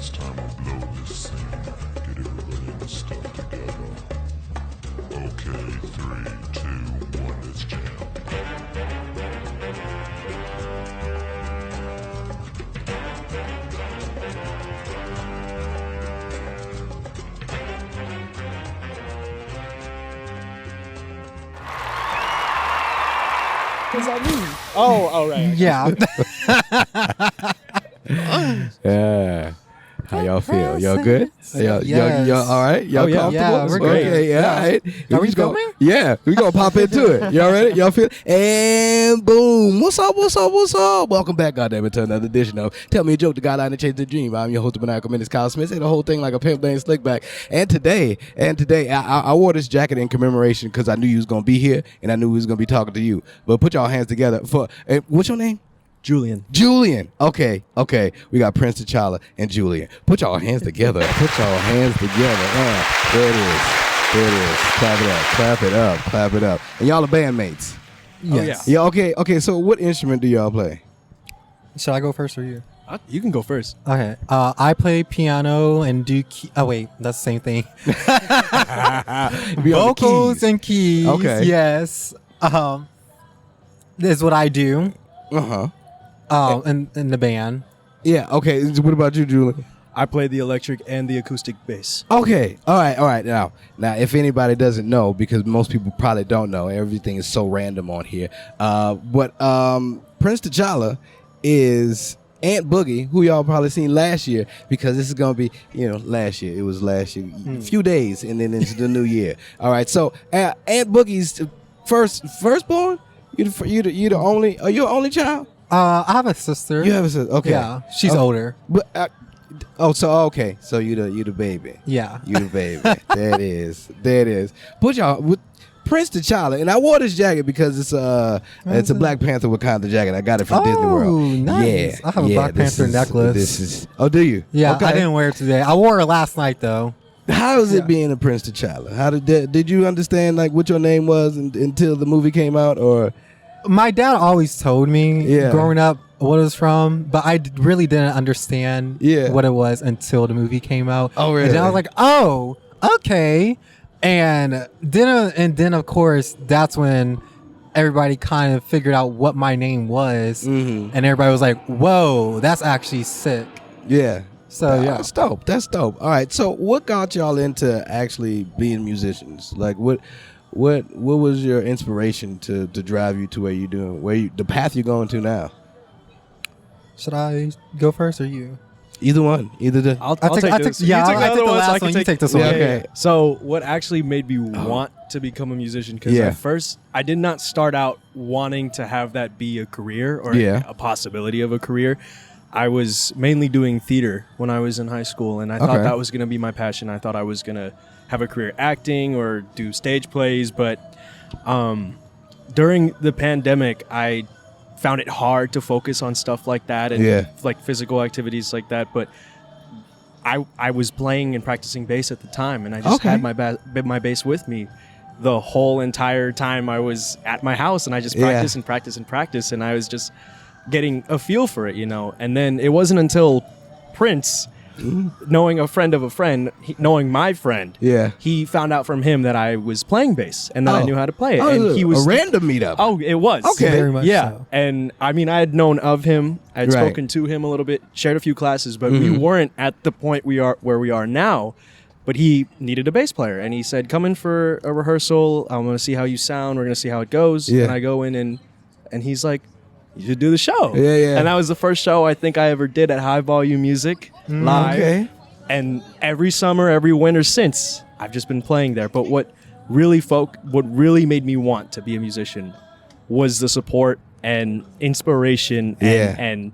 It's time to blow this scene. Get everybody in the stuff together. Okay, 3, 2, 1, let's jam. What does that mean? Oh, right. Yeah. Yeah. How y'all feel? Y'all good? Y'all, Yes. y'all all right? Y'all yeah. comfortable? Yeah, we're good. Okay, yeah, Yeah. all right. Are we just gonna- filming? Yeah, we gonna pop into it. Y'all ready? Y'all feel? And boom. What's up? What's up? What's up? Welcome back, goddammit, to another edition of Tell Me a Joke, the guideline to change the dream. I'm your host, the maniacal menace, Kyle Smith. Say the whole thing like a pimp named Slickback. And today, I wore this jacket in commemoration because I knew you was gonna be here and I knew we was gonna be talking to you. But put y'all hands together for what's your name? Julian. Julian. Okay. We got Prince Tchalla and Julian. Put y'all hands together. Put y'all hands together. There it is. Clap it up. And y'all are bandmates. Yes. Yeah, okay. So what instrument do y'all play? Should I go first or you? You can go first. Okay. I play piano and do oh wait, that's the same thing. Be on the Vocals keys. and keys. Okay. Yes. This is what I do. Uh-huh. In the band. Yeah, okay. What about you, Julian? I play the electric and the acoustic bass. Okay. All right. Now, if anybody doesn't know, because most people probably don't know, everything is so random on here. But Prince Tchalla is Aunt Boogie, who y'all probably seen last year, because this is gonna be, last year. It was last year, a few days, and then into the new year. All right. So Aunt Boogie's firstborn. You the only? Are you an only child? I have a sister. You have a sister. Okay. Yeah. She's older. But okay. So you the baby. Yeah. You the baby. There it is. Put y'all with Prince Tchalla, and I wore this jacket because it's a Black Panther Wakanda jacket. I got it from Disney World. Oh, nice. Yeah, I have a Black Panther necklace. This is. Oh, do you? Yeah, Okay. I didn't wear it today. I wore it last night though. How is it being a Prince Tchalla? How did you understand like what your name was until the movie came out, or? My dad always told me growing up what it was from, but I really didn't understand what it was until the movie came out. Oh, really? And then I was like, oh, okay. And then of course that's when everybody kind of figured out what my name was, and everybody was like, whoa, that's actually sick. Yeah. So yeah, That's dope. All right. So what got y'all into actually being musicians? Like what was your inspiration to drive you to where you're doing, the path you're going to now? Should I go first or you? Either one. I'll take this. Yeah, You took I the took the other last so I one. can You take this one. Yeah, Yeah, okay. yeah. So what actually made me want to become a musician? Because Yeah. at first I did not start out wanting to have that be a career or a possibility of a career. I was mainly doing theater when I was in high school, and I thought that was going to be my passion. I thought I was going to have a career acting or do stage plays, but during the pandemic, I found it hard to focus on stuff like that and like physical activities like that. But I was playing and practicing bass at the time, and I just had my bass with me the whole entire time I was at my house, and I just practiced, and I was just getting a feel for it, and then it wasn't until Prince, knowing a friend of a friend, knowing my friend, he found out from him that I was playing bass and that I knew how to play it. And he was a random meetup. Oh, it was. Okay. Very much so. And I mean, I had known of him, I had spoken to him a little bit, shared a few classes, but we weren't at the point where we are now. But he needed a bass player, and he said, come in for a rehearsal, I'm going to see how you sound, we're going to see how it goes. And I go in, and he's like, you should do the show. Yeah. And that was the first show I think I ever did at High Volume Music live. Okay. And every summer, every winter since, I've just been playing there. But what really made me want to be a musician was the support and inspiration and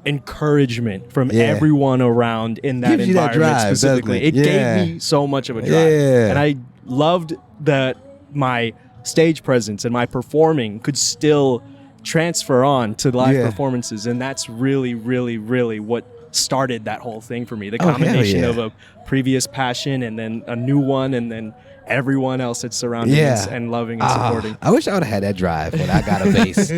encouragement from everyone around in that Gives you that environment drive, specifically. It doesn't it? gave me so much of a drive. Yeah. And I loved that my stage presence and my performing could still transfer on to live performances, and that's really, really, really what started that whole thing for me. The combination of a previous passion and then a new one and then everyone else that's surrounding us and loving and supporting. I wish I would have had that drive when I got a bass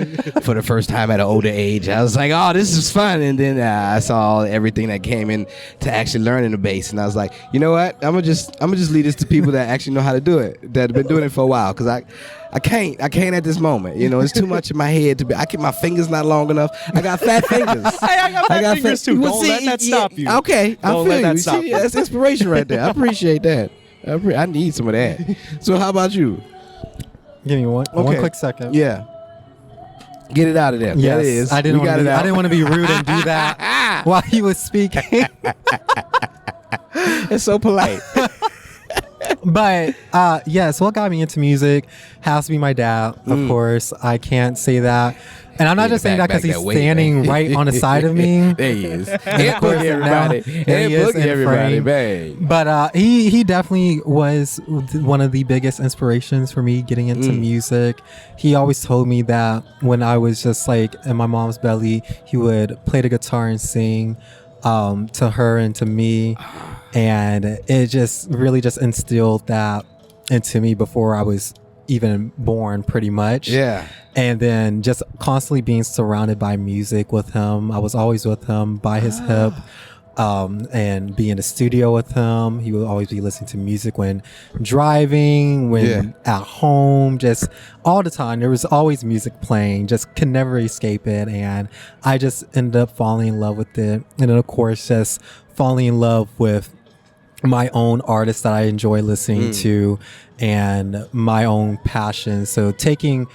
for the first time at an older age. I was like, oh, this is fun. And then I saw everything that came in to actually learning the bass. And I was like, you know what? I'm gonna just leave this to people that actually know how to do it, that have been doing it for a while. Because I can't at this moment. You know, it's too much in my head to be. My fingers not long enough. I got fat fingers. I got fat fingers too. Don't let that stop you. Okay, I Don't feel let that you. stop you. That's inspiration right there. I appreciate that. I need some of that. So how about you? Give me one quick second. Yeah. Get it out of there. Yes, That is. I didn't want to be rude and do that while he was speaking. It's so polite. But yes, what got me into music has to be my dad, of course. I can't say that. And I'm not just saying that because he's standing right on the side of me. There he is. And of course, everybody. Everybody, bang. But he definitely was one of the biggest inspirations for me getting into music. He always told me that when I was just like in my mom's belly, he would play the guitar and sing to her and to me. And it just really just instilled that into me before I was even born, pretty much. Yeah. And then just constantly being surrounded by music with him. I was always with him by his hip, and be in the studio with him. He would always be listening to music when driving, when at home, just all the time. There was always music playing, just could never escape it. And I just ended up falling in love with it. And then of course, just falling in love with my own artists that I enjoy listening to and my own passion. So taking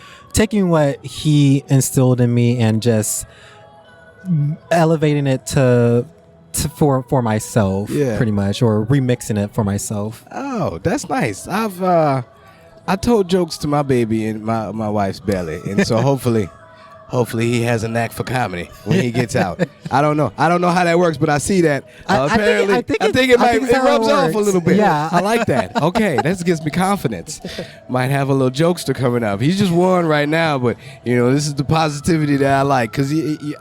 what he instilled in me and just elevating it for myself, pretty much, or remixing it for myself. Oh, that's nice. I told jokes to my baby in my wife's belly, and so hopefully he has a knack for comedy when he gets out. I don't know how that works, but I see that. Apparently, I think it rubs off a little bit. Yeah, I like that. Okay, that gives me confidence. Might have a little jokester coming up. He's just one right now, but this is the positivity that I like, because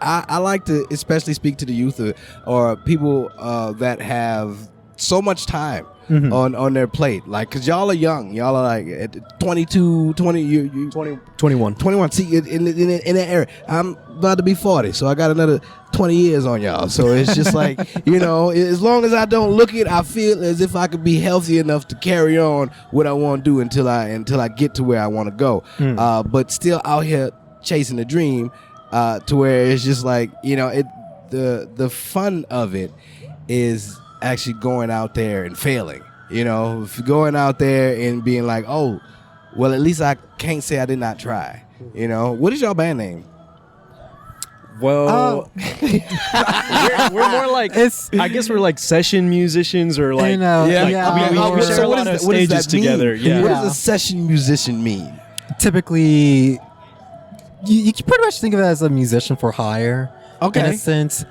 I like to especially speak to the youth or people that have so much time on their plate, like, because y'all are young. Y'all are like at 22, 20, you 21. See, in that area, I'm about to be 40, so I got another 20 years on y'all. So it's just like, as long as I don't look it, I feel as if I could be healthy enough to carry on what I want to do until I get to where I want to go. But still out here chasing the dream, to where it's just like, the fun of it is actually going out there and failing, going out there and being like, oh, well, at least I can't say I did not try. What is y'all band name? Well, we're more like, I guess we're like session musicians, or like, we share a lot of stages together. Yeah. What does a session musician mean? Typically, you can pretty much think of it as a musician for hire. Okay. In a sense.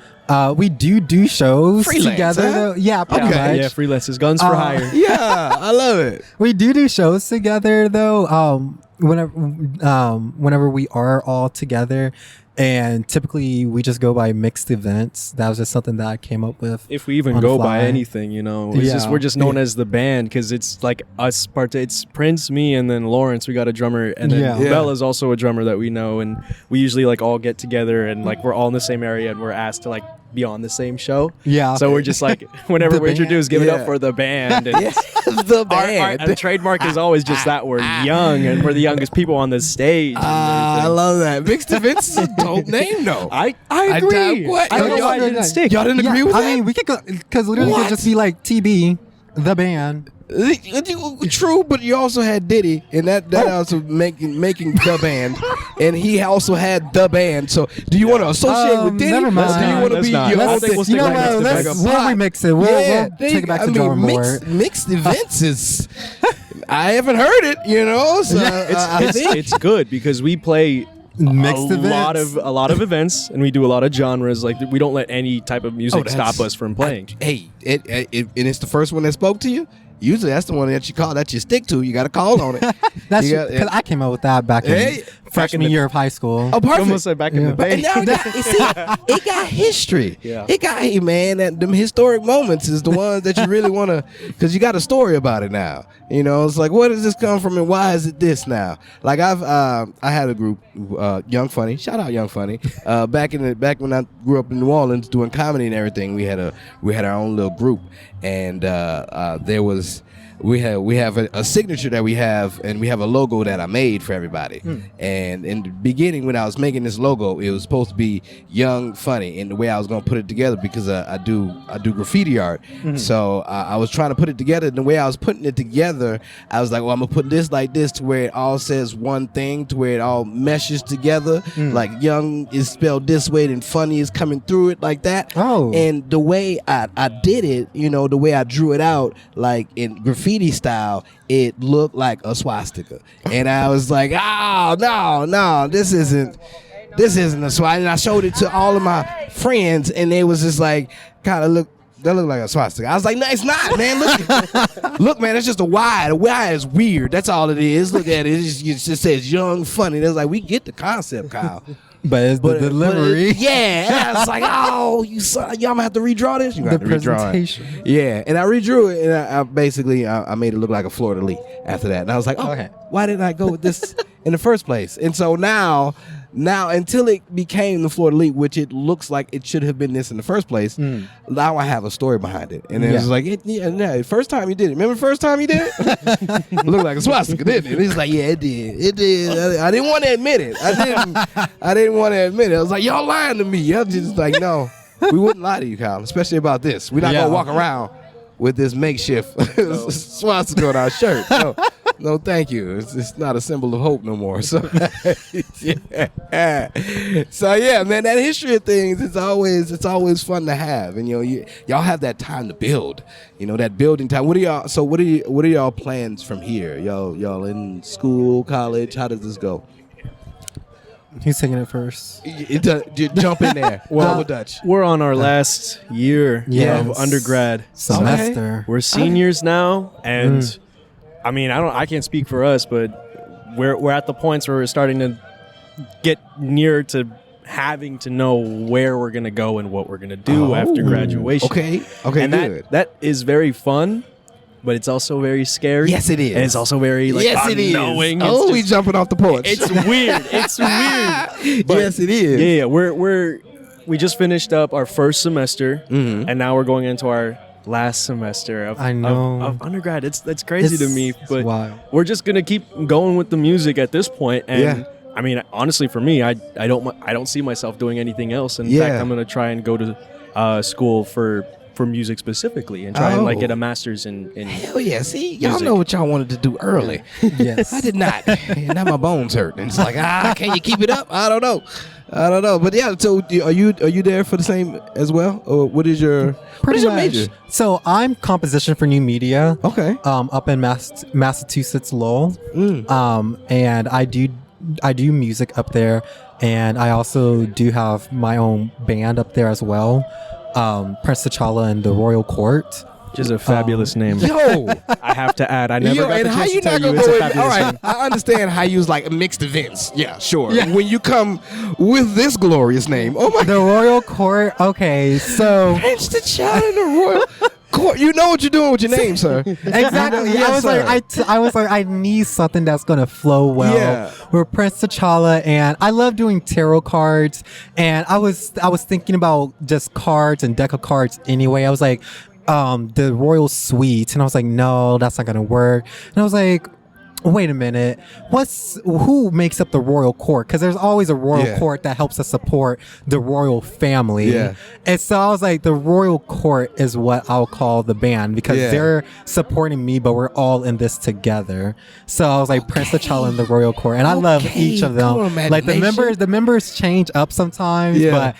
We do shows together, though. Yeah, pretty much. Yeah, freelancers, guns for hire. Yeah, I love it. We do shows together, though. Whenever we are all together, and typically we just go by mixed events. That was just something that I came up with. If we even go by anything, we're just known as the band, because it's like us. It's Prince, me, and then Lawrence. We got a drummer, and then Bella's also a drummer that we know, and we usually like all get together and like we're all in the same area, and we're asked to like be on the same show. Yeah. So we're just like, whenever we're introduced, give it up for the band. And the band. Our trademark is always just that we're young, and we're the youngest people on the stage. I love that. Mixed Events is a dope name, though. I agree. What? I don't know why it didn't stick. Y'all didn't agree with that? I mean, we could go, because literally it could just be like TB, the band. True, but you also had Diddy, and that also making the band, and he also had the band. So, do you want to associate with Diddy? Never mind. Do you want to be your own thing? We'll remix it. We'll take it back to drawing board. Mixed Events is. I haven't heard it, So it's good, because we play mixed events. A lot of events, and we do a lot of genres. Like, we don't let any type of music stop us from playing. And it's the first one that spoke to you. Usually that's the one that you call, that you stick to. You got to call on it. That's because I came up with that back in freshman year of high school. Oh, perfect. Almost like back in the day. And now it got history. Yeah. It got, hey, man, them historic moments is the ones that you really want to, because you got a story about it now. You know, it's like, where does this come from and why is it this now? Like I had a group, Young Funny. Shout out Young Funny. Back when I grew up in New Orleans doing comedy and everything, we had our own little group, and we have a signature that we have, and we have a logo that I made for everybody. And in the beginning, when I was making this logo, it was supposed to be Young Funny, and the way I was going to put it together, because I do graffiti art. So I was trying to put it together, and the way I was putting it together, I was like, well, I'm gonna put this like this to where it all says one thing, to where it all meshes together. Like Young is spelled this way, and Funny is coming through it like that. Oh. And the way I did it, you know, the way I drew it out, like in graffiti style, it looked like a swastika. And I was like, oh, no, this isn't a swastika. And I showed it to all of my friends, and they was just like, that looked like a swastika. I was like, no, it's not, man. Look, man, it's just a Y. The Y is weird. That's all it is. Look at it. It just says Young Funny. It's like, we get the concept, Kyle. But it's the delivery. Yeah. And I was like, oh, y'all gonna have to redraw this? You the presentation. It. Yeah. And I redrew it, and I basically made it look like a fleur-de-lis after that. And I was like, oh, why didn't I go with this in the first place? And so now until it became the fleur-de-lis, which it looks like it should have been this in the first place, now I have a story behind it. And it was like, first time you did it. Remember the first time you did it? It looked like a swastika, didn't it? He's like, yeah, it did. It did. I didn't want to admit it. I didn't want to admit it. I was like, y'all lying to me. I'm just like, no, we wouldn't lie to you, Kyle, especially about this. We're not going to walk around with this makeshift swastika on our shirt. No, thank you. It's not a symbol of hope no more. So, yeah. So yeah, man, that history of things, it's always fun to have, and y'all have that time to build. You know, that building time. What are y'all plans from here? Y'all in school, college? How does this go? Who's taking it first? Jump in there. Well, Dutch. We're on our last year of undergrad semester. Okay. We're seniors now, and I mean, I can't speak for us, but we're at the points where we're starting to get near to having to know where we're gonna go and what we're gonna do after graduation. Okay, and good. That is very fun, but it's also very scary. Yes, it is. And it's also very unknowing. Oh, we jumping off the porch. It's weird. It's weird. But yes, it is. Yeah. We just finished up our first semester, and now we're going into our last semester of undergrad. It's crazy to me, but wild. We're just gonna keep going with the music at this point. And I mean, honestly, for me, I don't see myself doing anything else. In fact, I'm gonna try and go to school for music specifically and try and get a master's in hell yeah. See, y'all know what y'all wanted to do early. Yes. I did not. And now my bones hurt, and it's like, can you keep it up? I don't know. But yeah, so are you there for the same as well? Or what is your major? So I'm composition for new media. Okay. Up in Massachusetts, Lowell. And I do music up there, and I also do have my own band up there as well. Prince Tchalla and the Royal Court. Which is a fabulous name. Yo, I have to add, I never got the chance to tell you it's a fabulous name. I understand how you use like mixed events. Yeah, sure. Yeah. When you come with this glorious name, oh my! The Royal Court. Okay, so Prince Julian and the Royal Court. You know what you're doing with your name, sir. Exactly. Yes, I was like, I need something that's gonna flow well. Yeah. We're Prince Tchalla, and I love doing tarot cards. And I was thinking about just cards and deck of cards anyway. I was like, the Royal Suite, and I was like, no, that's not gonna work. And I was like, wait a minute, who makes up the Royal Court? Because there's always a Royal Court that helps us support the royal family. Yeah. And so I was like, the Royal Court is what I'll call the band, because they're supporting me, but we're all in this together. So I was like, Prince Tchalla and the Royal Court, and I love each of them. Like the members change up sometimes, but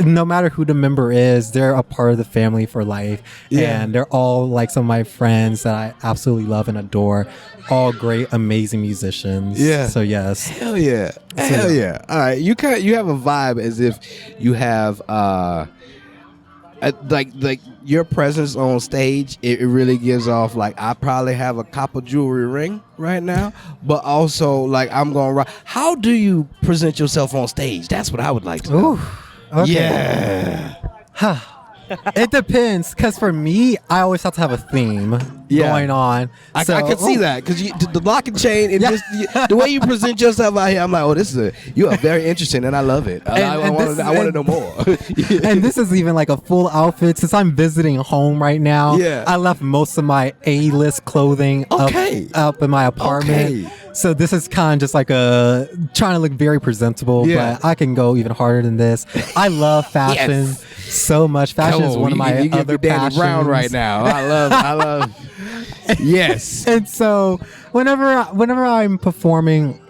no matter who the member is, they're a part of the family for life. And they're all like some of my friends that I absolutely love and adore. All great, amazing musicians. Yeah. So yes. Hell yeah. Hell yeah. All right. You have a vibe as if you have like your presence on stage, it really gives off like I probably have a copper jewelry ring right now, but also like I'm going right. How do you present yourself on stage? That's what I would like to know. Ooh, okay. Yeah. It depends, because for me, I always have to have a theme going on. I can see that, because the block and chain and just the way you present yourself out here, I'm like, oh, you are very interesting, and I love it. I want to know more. And this is even like a full outfit. Since I'm visiting home right now, I left most of my A-list clothing up in my apartment. Okay. So this is kind of just like trying to look very presentable, but I can go even harder than this. I love fashion so much. Fashion is one of my other passions. Brown right now. I love. Yes. And so whenever I'm performing,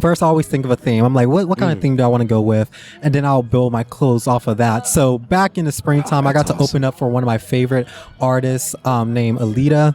first I always think of a theme. I'm like, what kind of theme do I want to go with? And then I'll build my clothes off of that. So back in the springtime, I got to open up for one of my favorite artists named Alita.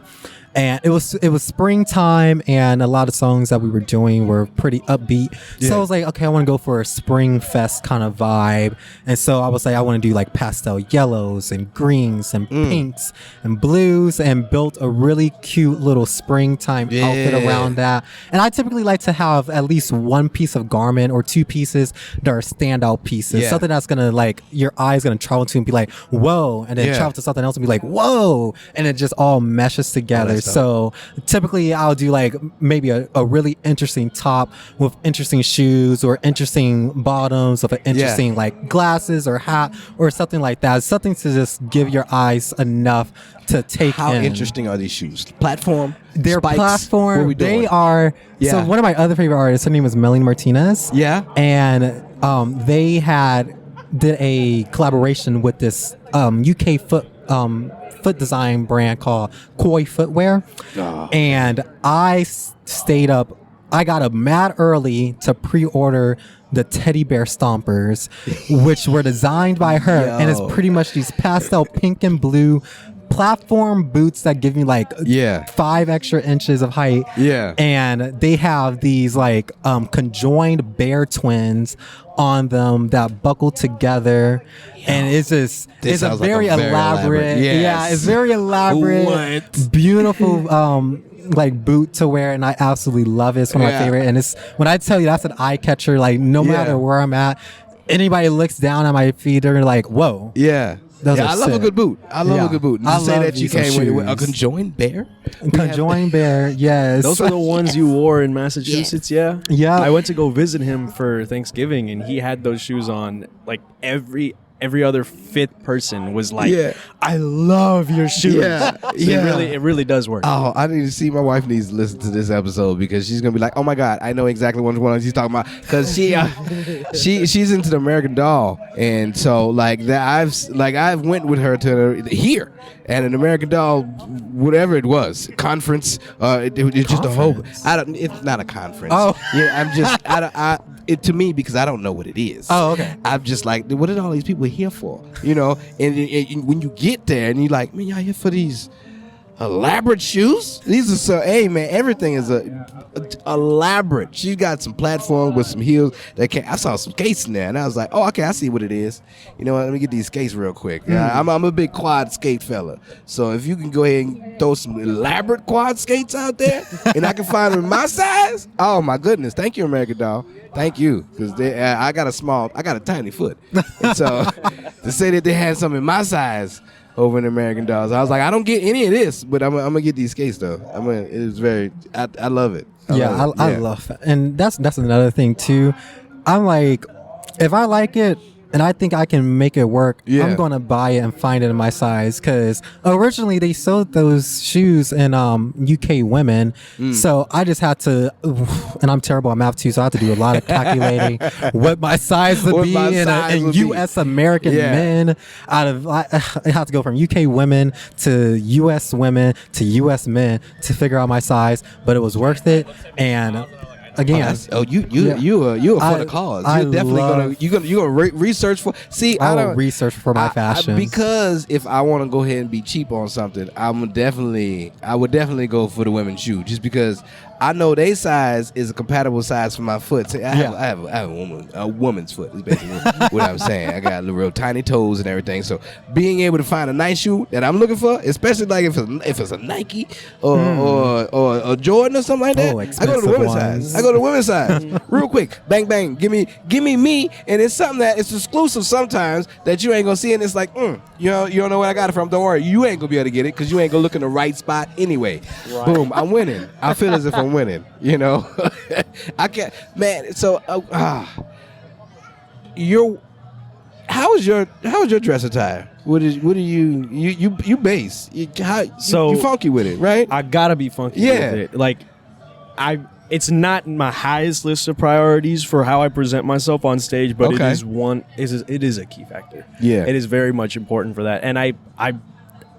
And it was springtime, and a lot of songs that we were doing were pretty upbeat. Yeah. So I was like, okay, I want to go for a spring fest kind of vibe. And so I was like, I want to do like pastel yellows and greens and pinks and blues, and built a really cute little springtime outfit around that. And I typically like to have at least one piece of garment or two pieces that are standout pieces. Something that's going to like, your eye's going to travel to and be like, whoa. And then travel to something else and be like, whoa. And it just all meshes together. So typically I'll do like maybe a really interesting top with interesting shoes, or interesting bottoms with an interesting like glasses or hat or something like that. Something to just give your eyes enough to take How in. interesting are these shoes? Platform? They're spikes? platform. What are we doing? They are. So one of my other favorite artists, her name is Melanie Martinez. Yeah. And they did a collaboration with this UK foot design brand called Koi Footwear. And I stayed up. I got up mad early to pre-order the teddy bear stompers, which were designed by her. And it's pretty much these pastel pink and blue platform boots that give me like 5 extra inches of height. And they have these like conjoined bear twins on them that buckle together. And it's just, it's a very elaborate. It's very elaborate, beautiful like boot to wear, and I absolutely love it. It's one of my favorite. And it's, when I tell you, that's an eye catcher. Like no matter where I'm at, anybody looks down at my feet, they're like, whoa. I love a good boot. I love a good boot. I say love that you came with a conjoined bear? Conjoined bear, yes. Those are the ones you wore in Massachusetts, yeah? I went to go visit him for Thanksgiving, and he had those shoes on. Like every other fifth person was like, I love your shoes. It really does work. Oh, I need to see. My wife needs to listen to this episode, because she's gonna be like, oh my god, I know exactly which one he's talking about, because she's into the American Doll, and so like that I've went with her to here and an American Doll, whatever it was, conference. It's just a whole. It's not a conference. I'm just to me, because I don't know what it is. I'm just like, what are all these people here for? You know, and when you get there and you're like, man, y'all here for these elaborate shoes? These are so, hey man, everything is elaborate. She got some platforms with some heels I saw some skates in there, and I was like, oh, okay, I see what it is. You know what, let me get these skates real quick. I'm a big quad skate fella, so if you can go ahead and throw some elaborate quad skates out there and I can find them in my size, oh my goodness, thank you, American Doll. Thank you, because I got a tiny foot, and so to say that they had some in my size over in American Dolls, I was like, I don't get any of this, but I'm gonna get these skates though. It's very, I love it. I love it, and that's another thing too. I'm like, if I like it and I think I can make it work, I'm gonna buy it and find it in my size, because originally they sold those shoes in UK women, so I just had to, and I'm terrible at math too, so I have to do a lot of calculating what my size would be in US American men. I have to go from UK women to US women to US men to figure out my size, but it was worth it. And again, you are for the cause. You're definitely gonna research for. See, I don't research for my fashions, because if I want to go ahead and be cheap on something, I would definitely go for the women's shoe, just because I know their size is a compatible size for my foot. See, I have a woman's foot. Is basically what I'm saying. I got real tiny toes and everything. So being able to find a nice shoe that I'm looking for, especially like if it's a Nike or a Jordan or something like that, I go to the women's size. I go to the women's size real quick. Bang bang. Give me me. And it's something that it's exclusive sometimes that you ain't gonna see, and it's like, you don't know where I got it from. Don't worry, you ain't gonna be able to get it because you ain't gonna look in the right spot anyway. Right. Boom, I'm winning. I feel as if I'm winning. You know, I can't, man. So, how is your dress attire? What are you base? You funky with it, right? I gotta be funky with it. Like, it's not my highest list of priorities for how I present myself on stage, but it is a key factor. Yeah, it is very much important for that. And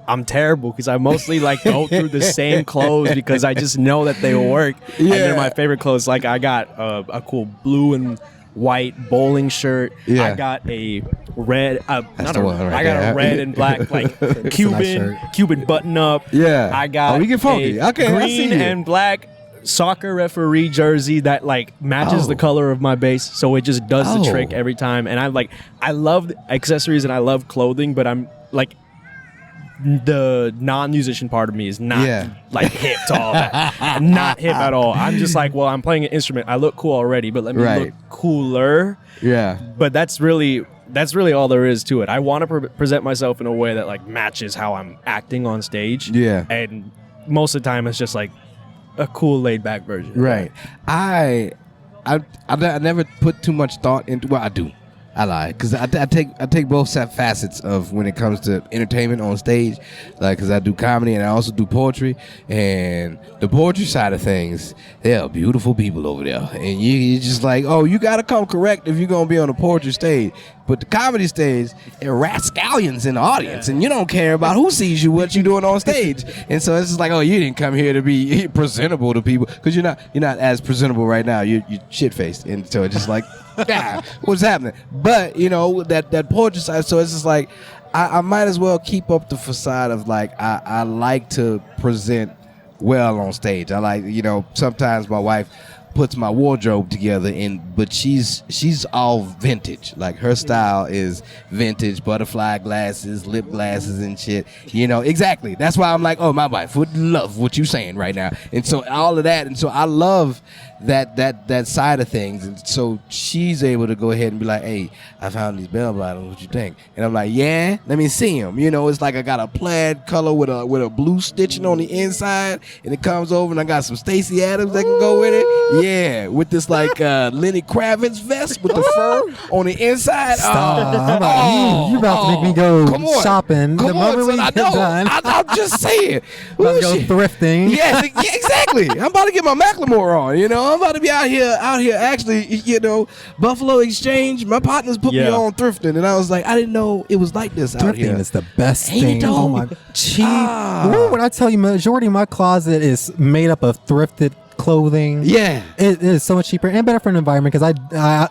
I'm terrible because I mostly like go through the same clothes because I just know that they will work. Yeah. And they're my favorite clothes. Like I got a cool blue and white bowling shirt. Yeah. I got a red, I got a red and black like Cuban button up. Yeah. I got we get funky. A green and black soccer referee jersey that like matches the color of my base, so it just does the trick every time. And I love accessories and I love clothing, but I'm like, the non-musician part of me is not like hip to all that. Not hip at all. I'm just like, well, I'm playing an instrument. I look cool already, but let me look cooler. Yeah. But that's really all there is to it. I want to present myself in a way that like matches how I'm acting on stage. Yeah. And most of the time, it's just like a cool, laid-back version. Right. I never put too much thought into. Well, I do. I lie, because I take both facets of when it comes to entertainment on stage, like, because I do comedy and I also do poetry, and the poetry side of things, there are beautiful people over there, and you're just like, oh, you gotta come correct if you're gonna be on the poetry stage. But the comedy stage, there are rascallions in the audience, and you don't care about who sees you, what you're doing on stage. And so it's just like, oh, you didn't come here to be presentable to people, because you're not as presentable right now. You're shit-faced. And so it's just like, what's happening? But, that poetry side, so it's just like, I might as well keep up the facade of like, I like to present well on stage. I like, sometimes my wife puts my wardrobe together, but she's all vintage. Like, her style is vintage, butterfly glasses, lip glasses and shit. Exactly. That's why I'm like, oh, my wife would love what you're saying right now. And so all of that, and so I love that side of things. And so she's able to go ahead and be like, hey, I found these bell bottoms, what you think? And I'm like, yeah, let me see them. It's like I got a plaid color with a blue stitching on the inside, and it comes over, and I got some Stacey Adams that can go with it. Yeah, with this like Lenny Kravitz vest with the fur on the inside. You about to make me go shopping. Come on, son, I know. I'm just saying. About to go thrifting. Yeah, exactly. I'm about to get my Macklemore on. I'm about to be out here actually, Buffalo Exchange. My partners put me on thrifting, and I was like, I didn't know it was like this out here. Thrifting is the best thing. Oh my, cheap. When I tell you, majority of my closet is made up of thrifted clothing. Yeah, it is so much cheaper and better for an environment, because I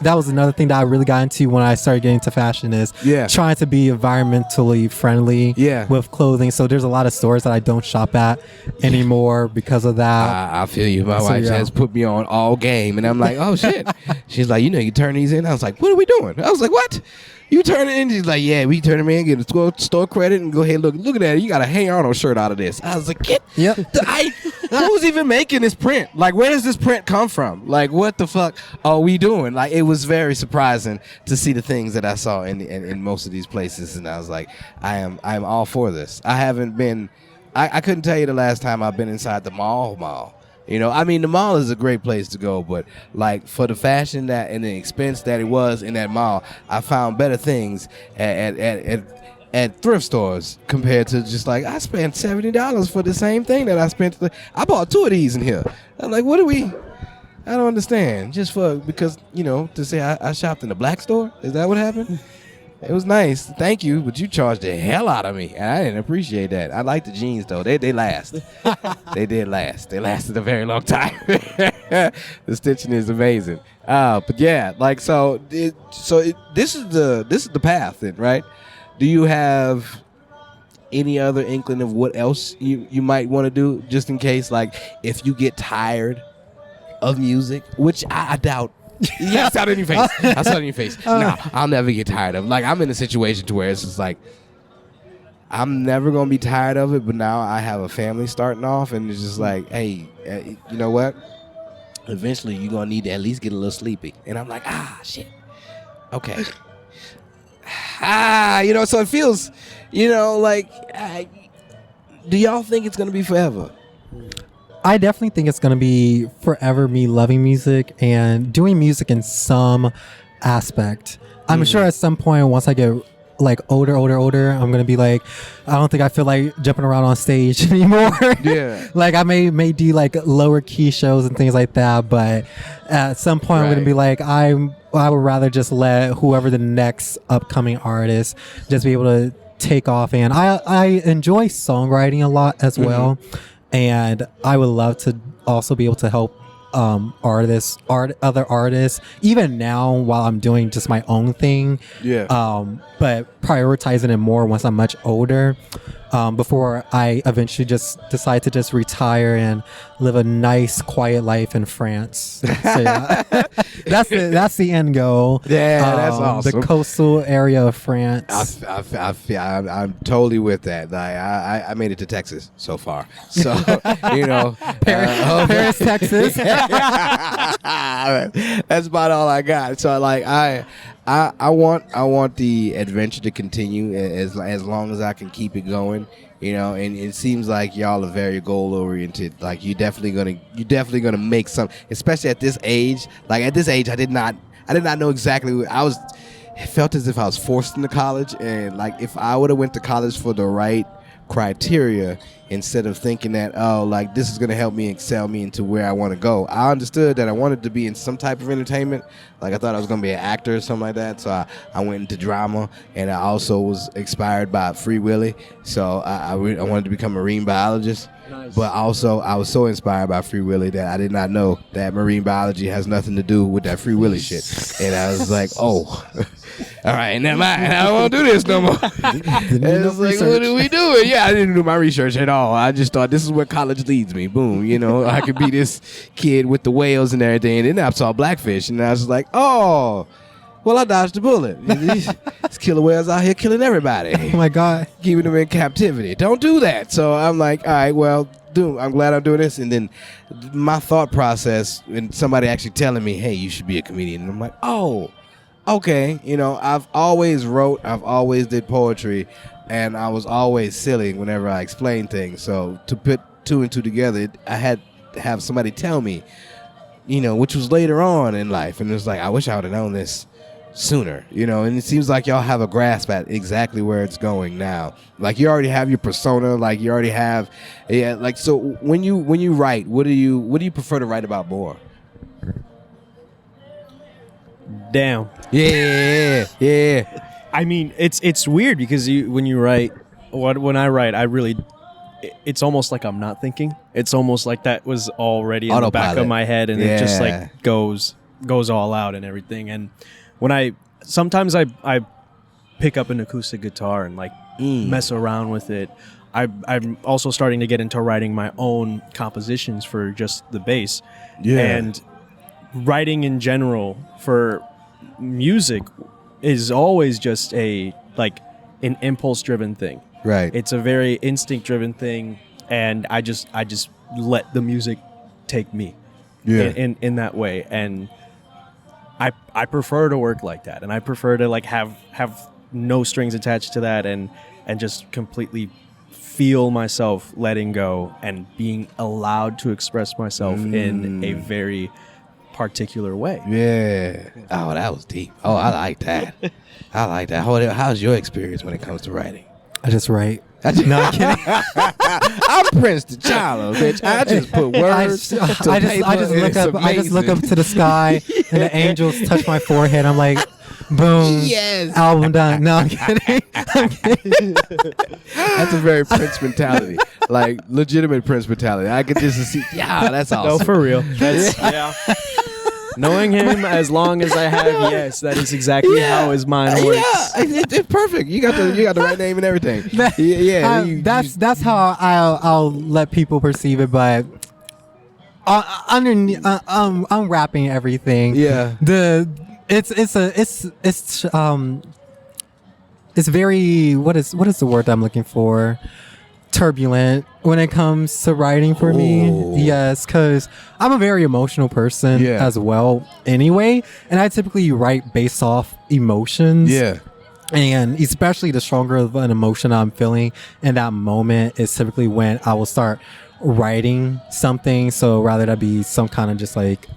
that was another thing that I really got into when I started getting into fashion, is trying to be environmentally friendly with clothing. So there's a lot of stores that I don't shop at anymore because of that. I feel you. My wife has put me on all game, and I'm like, oh shit. She's like, you turn these in. I was like, what are we doing? I was like, what? You turn it in? She's like, yeah, we turn them in, get a store credit, and go ahead, look at that. You got a Hey Arnold shirt out of this. I was like, who's even making this print? Like, where does this print come from? Like, what the fuck are we doing? Like, it was very surprising to see the things that I saw in most of these places, and I was like, I'm all for this. I haven't been, I couldn't tell you the last time I've been inside the mall. The mall is a great place to go, but like for the fashion that and the expense that it was in that mall, I found better things at thrift stores compared to just like, I spent $70 for the same thing that I spent. I bought 2 of these in here. I'm like, I don't understand. Just because, to say I shopped in the black store? Is that what happened? It was nice. Thank you. But you charged the hell out of me. And I didn't appreciate that. I like the jeans, though. They last. They did last. They lasted a very long time. The stitching is amazing. But yeah, like, this is the path then, right? Do you have any other inkling of what else you might want to do, just in case, like, if you get tired of music, which I doubt. Yeah, I saw it in your face. I saw it in your face. No, I'll never get tired of it. Like, I'm in a situation to where it's just like, I'm never going to be tired of it, but now I have a family starting off, and it's just like, hey, you know what? Eventually, you're going to need to at least get a little sleepy. And I'm like, shit. Okay. So it feels, like, do y'all think it's going to be forever? I definitely think it's going to be forever me loving music and doing music in some aspect. I'm sure at some point, once I get like older, I'm going to be like, I don't think I feel like jumping around on stage anymore. Yeah. Like I may do like lower key shows and things like that. But at some point I'm going to be like, I would rather just let whoever the next upcoming artist just be able to take off. And I enjoy songwriting a lot as well. And I would love to also be able to help other artists, even now while I'm doing just my own thing. Yeah. But prioritizing it more once I'm much older, before I eventually just decide to just retire and live a nice, quiet life in France. So yeah, that's the end goal. Yeah, that's awesome. The coastal area of France. I'm totally with that. Like, I made it to Texas so far. So Paris, Texas. That's about all I got. So like I want the adventure to continue as long as I can keep it going, and it seems like y'all are very goal oriented. Like you're definitely gonna make some, especially at this age. Like at this age, I did not know exactly what I was. It felt as if I was forced into college, and like if I would have went to college for the right criteria, instead of thinking that, like this is going to help me excel me into where I want to go. I understood that I wanted to be in some type of entertainment. Like I thought I was going to be an actor or something like that. So I went into drama, and I also was inspired by Free Willy. So I wanted to become a marine biologist. Nice. But also I was so inspired by Free Willy that I did not know that marine biology has nothing to do with that Free Willy shit. And I was like, all right, never mind. I don't want to do this no more. It's like, what are we doing? Yeah, I didn't do my research at all. I just thought this is where college leads me. Boom, I could be this kid with the whales and everything. And then I saw Blackfish, and I was like, well, I dodged the bullet. These killer whales out here killing everybody. Oh my God. Keeping them in captivity. Don't do that. So I'm like, all right, well, I'm glad I'm doing this. And then my thought process, and somebody actually telling me, hey, you should be a comedian. And I'm like, okay. I've always wrote, I've always did poetry, and I was always silly whenever I explained things. So to put two and two together, I had to have somebody tell me, which was later on in life. And it was like, I wish I would have known this sooner, and it seems like y'all have a grasp at exactly where it's going now. Like you already have your persona, like you already have, like, so when you write, what do you prefer to write about more? Damn. Yeah. I mean, it's weird because when you write, when I write, I really, it's almost like I'm not thinking. It's almost like that was already in the back of my head, and it just like goes all out and everything. And when sometimes I pick up an acoustic guitar and like mess around with it. I'm also starting to get into writing my own compositions for just the bass. Yeah. And writing in general for music is always just an impulse driven thing. Right. It's a very instinct driven thing, and I just let the music take me in that way. And I prefer to work like that, and I prefer to like have no strings attached to that, and just completely feel myself letting go and being allowed to express myself in a very particular way. Yeah. Oh, that was deep. Oh, I like that. How's your experience when it comes to writing? I just write. No, I'm kidding. I'm Prince Tchalla, bitch. I just put words to paper. I just look up to the sky, and the angels touch my forehead. I'm like, boom. Yes. Album done. No, I'm kidding. That's a very Prince mentality, like legitimate Prince mentality. I could just see. Yeah, that's awesome. No, for real. That's knowing him as long as I have, yes, that is exactly how his mind works. Yeah, it's perfect. You got the right name and everything. That's how I'll let people perceive it. But underneath, I'm wrapping everything. Yeah. It's very what is the word I'm looking for? Turbulent when it comes to writing for me. Yes, because I'm a very emotional person as well anyway, and I typically write based off emotions. Yeah. And especially the stronger of an emotion I'm feeling in that moment is typically when I will start writing something. So rather that be some kind of just like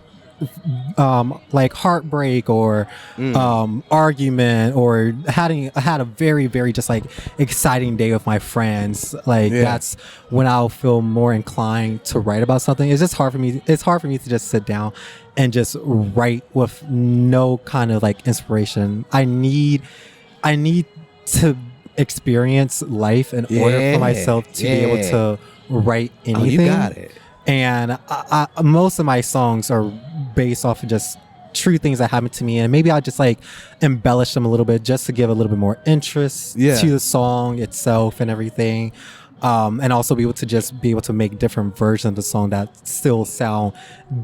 heartbreak or argument, or I had a very, very just like exciting day with my friends. Like that's when I'll feel more inclined to write about something. It's just hard for me. It's hard for me to just sit down and just write with no kind of like inspiration. I need to experience life in order for myself to be able to write anything. Oh, you got it. And most of my songs are based off of just true things that happened to me, and maybe I'll just like embellish them a little bit just to give a little bit more interest to the song itself and everything. And also be able to make different versions of the song that still sound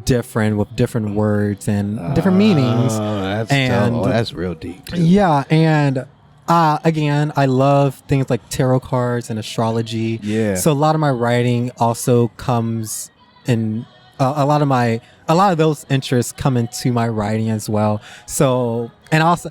different with different words and different meanings. That's real deep too. Yeah, and again, I love things like tarot cards and astrology. Yeah. So a lot of my writing also comes in. A lot of those interests come into my writing as well. So, and also,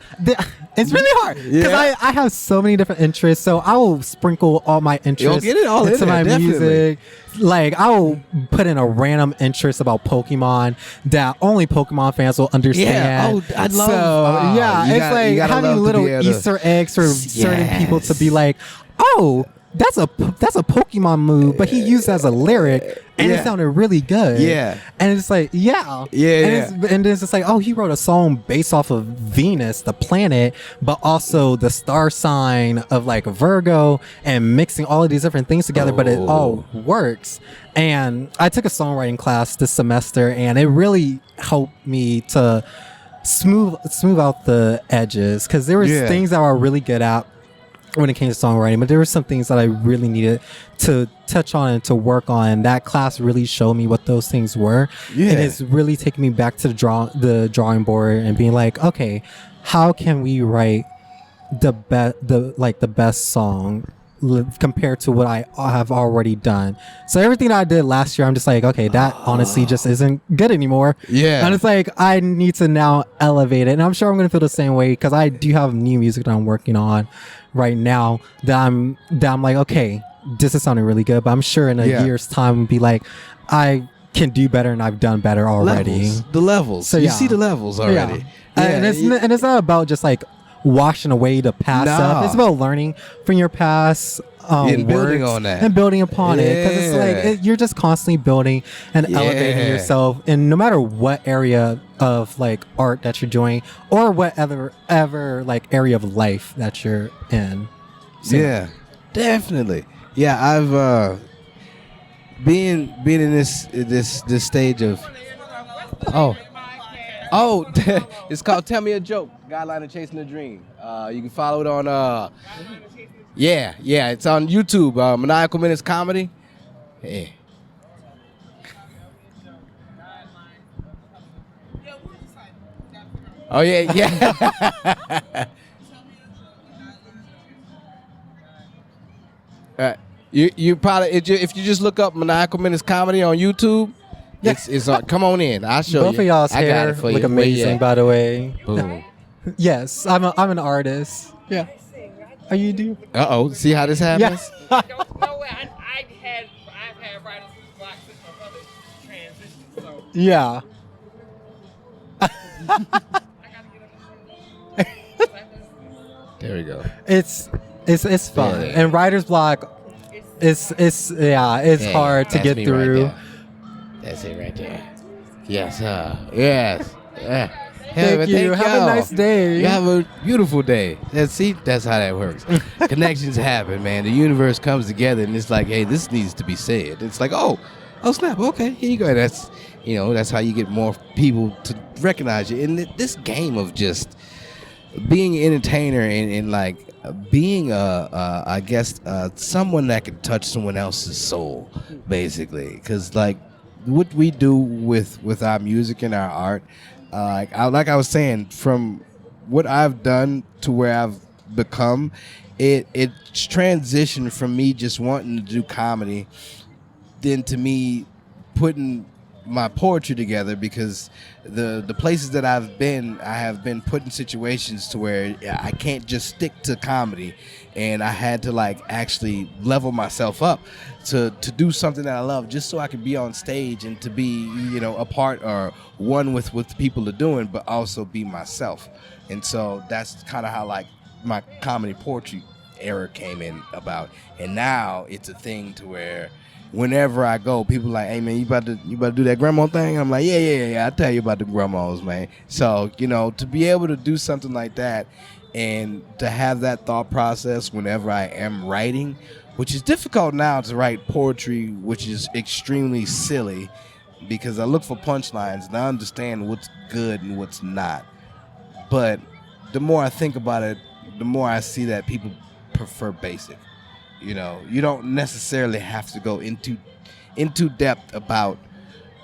it's really hard because I have so many different interests. So I will sprinkle all my interests into my music. Like I will put in a random interest about Pokemon that only Pokemon fans will understand. Yeah, I'd love. So it's like having little Easter eggs for certain people to be like, oh, that's a Pokemon move, but he used it as a lyric, and it sounded really good. Yeah, and it's like, and it's just like, oh, he wrote a song based off of Venus, the planet, but also the star sign of like Virgo, and mixing all of these different things together, but it all works. And I took a songwriting class this semester, and it really helped me to smooth out the edges, because there was things that I were really good at when it came to songwriting, but there were some things that I really needed to touch on and to work on. That class really showed me what those things were. And it's really taking me back to the drawing board and being like, okay, how can we write the best song compared to what I have already done? So everything that I did last year, I'm just like, okay, that honestly just isn't good anymore. And it's like, I need to now elevate it. And I'm sure I'm going to feel the same way, because I do have new music that I'm working on right now that I'm like, okay, this is sounding really good, but I'm sure in a year's time will be like, I can do better and I've done better already. The levels. So you see the levels already. And it's not about just like washing away the past stuff. It's about learning from your past and building on that and building upon it, because it's like you're just constantly building and elevating yourself, and no matter what area of like art that you're doing or whatever like area of life that you're in. So, definitely. I've being in this stage of it's called Tell Me a Joke, Guideline of Chasing a Dream. You can follow it on it's on YouTube, Maniacal Minutes Comedy. Oh yeah. You probably if you just look up Maniacal Minutes Comedy on YouTube, it's come on in. I'll show you. Both of y'all's hair look amazing, by the way. Boom. Yes, I'm an artist. Yeah. Are you do? See how this happens? No way. I've had writers block since my brother transitioned. So yeah. There we go. It's fun, and writer's block. It's hard to get through. Right, that's it right there. Yes, yes. Thank you. Have a nice day. You have a beautiful day. That's how that works. Connections happen, man. The universe comes together, and it's like, hey, this needs to be said. It's like, oh snap. Okay, here you go. That's how you get more people to recognize you. And this game of just being an entertainer and like being I guess someone that can touch someone else's soul, basically, because like what we do with our music and our art, like I was saying, from what I've done to where I've become, it's transitioned from me just wanting to do comedy, then to me putting my poetry together, because the places that I have been put in situations to where I can't just stick to comedy, and I had to like actually level myself up to do something that I love, just so I could be on stage and to be, you know, a part or one with what the people are doing, but also be myself. And so that's kind of how like my comedy poetry era came in about. And now it's a thing to where whenever I go, people are like, hey man, you about to do that grandma thing? I'm like, yeah, I'll tell you about the grandmas, man. So, you know, to be able to do something like that and to have that thought process whenever I am writing, which is difficult now to write poetry, which is extremely silly, because I look for punchlines and I understand what's good and what's not. But the more I think about it, the more I see that people prefer basic. You know, you don't necessarily have to go into depth about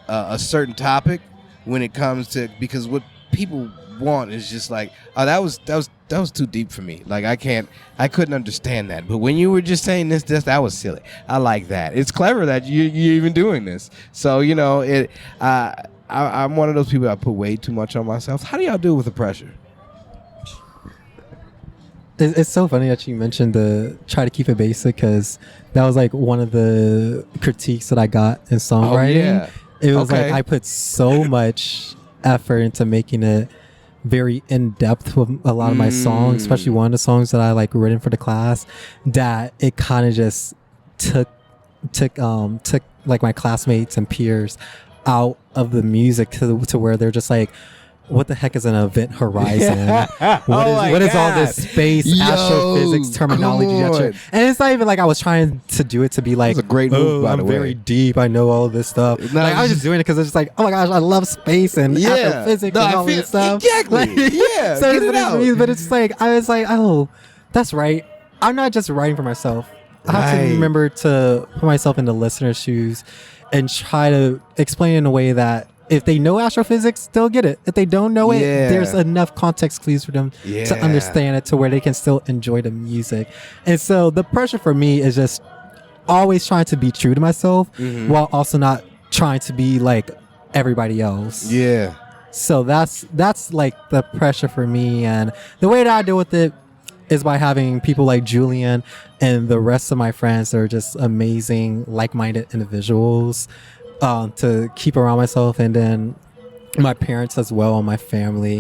a certain topic when it comes to, because what people want is just like, oh, that was too deep for me. Like I couldn't understand that. But when you were just saying this, that was silly. I like that. It's clever that you're even doing this. So, you know, I'm one of those people that put way too much on myself. How do y'all deal with the pressure? It's so funny that you mentioned the try to keep it basic, because that was like one of the critiques that I got in songwriting. Oh, yeah. It was like I put so much effort into making it very in depth with a lot of my songs, especially one of the songs that I like written for the class, that it kind of just took like my classmates and peers out of the music to where they're just like, what the heck is an event horizon? What is all this space astrophysics terminology? And it's not even like I was trying to do it to be like, that's a great move, by the way. I'm very deep, I know all of this stuff. No, like, I was just doing it because it's just like, oh my gosh, I love space and astrophysics and all this stuff. Exactly. Like, Yeah. So get it out. but it's like, I was like, oh, that's right. I'm not just writing for myself. I have to remember to put myself in the listener's shoes and try to explain it in a way that if they know astrophysics, they'll get it. If they don't know it, there's enough context clues for them to understand it to where they can still enjoy the music. And so the pressure for me is just always trying to be true to myself while also not trying to be like everybody else. Yeah. So that's like the pressure for me. And the way that I deal with it is by having people like Julian and the rest of my friends that are just amazing, like-minded individuals to keep around myself, and then my parents as well, my family,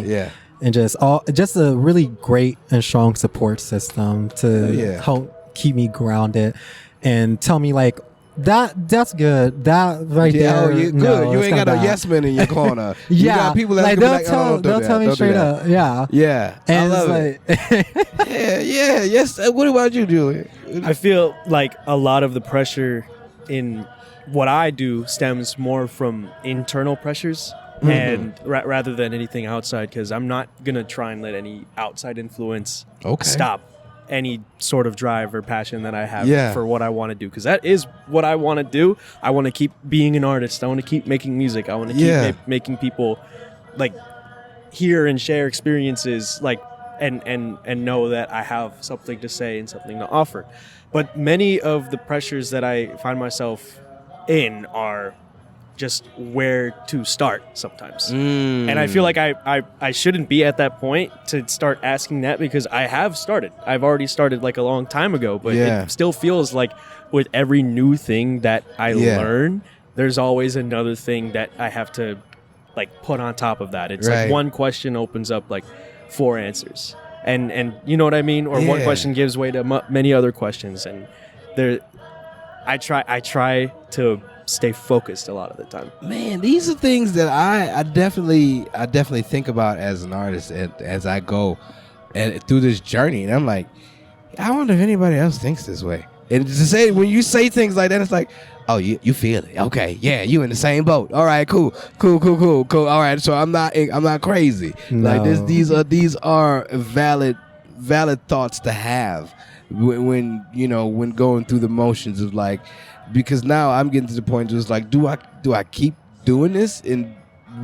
and just a really great and strong support system to help keep me grounded and tell me like that's good, that right there. You're good. No, you ain't got a yes man in your corner. You got people that like, they'll tell me straight up. Yeah, and I love it. Yes. What about you, Julian? I feel like a lot of the pressure in what I do stems more from internal pressures and rather than anything outside, because I'm not going to try and let any outside influence stop any sort of drive or passion that I have for what I want to do, because that is what I want to do. I want to keep being an artist. I want to keep making music. I want to keep making people like hear and share experiences, like and know that I have something to say and something to offer. But many of the pressures that I find myself in are just where to start sometimes. And I feel like I shouldn't be at that point to start asking that, because I have started. I've already started like a long time ago, but it still feels like with every new thing that I learn, there's always another thing that I have to like put on top of that. It's like one question opens up like 4 answers. And you know what I mean? Or one question gives way to many other questions, and I try to stay focused a lot of the time. Man, these are things that I definitely think about as an artist as I go and through this journey, and I'm like, I wonder if anybody else thinks this way. And to say, when you say things like that, it's like, oh, you feel it. Okay, yeah, you in the same boat. All right, cool. All right, so I'm not crazy. No. Like these are valid thoughts to have when going through the motions of like because now I'm getting to the point just like, do I keep doing this? And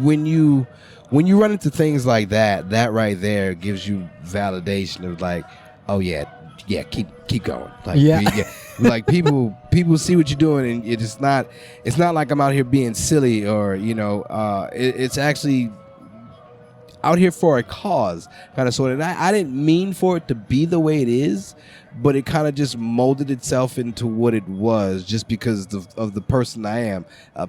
when you run into things like that right there gives you validation of like, oh yeah, keep going. Like, like people see what you're doing, and it's not like I'm out here being silly or it's actually out here for a cause, kind of sort of. And I didn't mean for it to be the way it is, but it kind of just molded itself into what it was just because of the person I am. I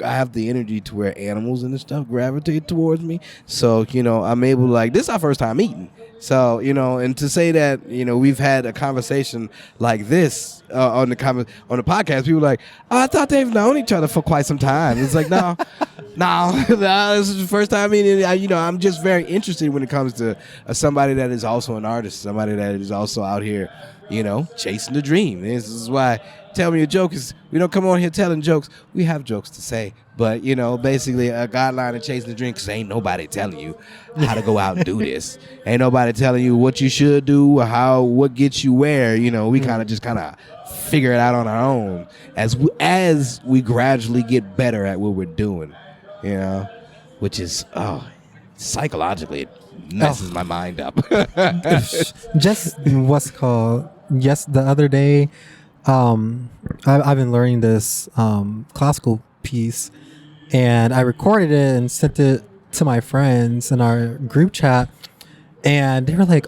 have the energy to where animals and stuff gravitate towards me. So, I'm able to, like, this is our first time eating. So, and to say that, we've had a conversation like this on the podcast, people are like, oh, I thought they've known each other for quite some time. It's like, no, this is the first time meeting. I'm just very interested when it comes to somebody that is also an artist, somebody that is also out here, chasing the dream. This is why tell me a joke is we don't come on here telling jokes. We have jokes to say, but basically a guideline of chasing the dream, because ain't nobody telling you how to go out and do this. Ain't nobody telling you what you should do or what gets you where. We kind of figure it out on our own as we gradually get better at what we're doing. Which is psychologically it messes my mind up. Just what's called. Yes, the other day, I've been learning this classical piece, and I recorded it and sent it to my friends in our group chat, and they were like,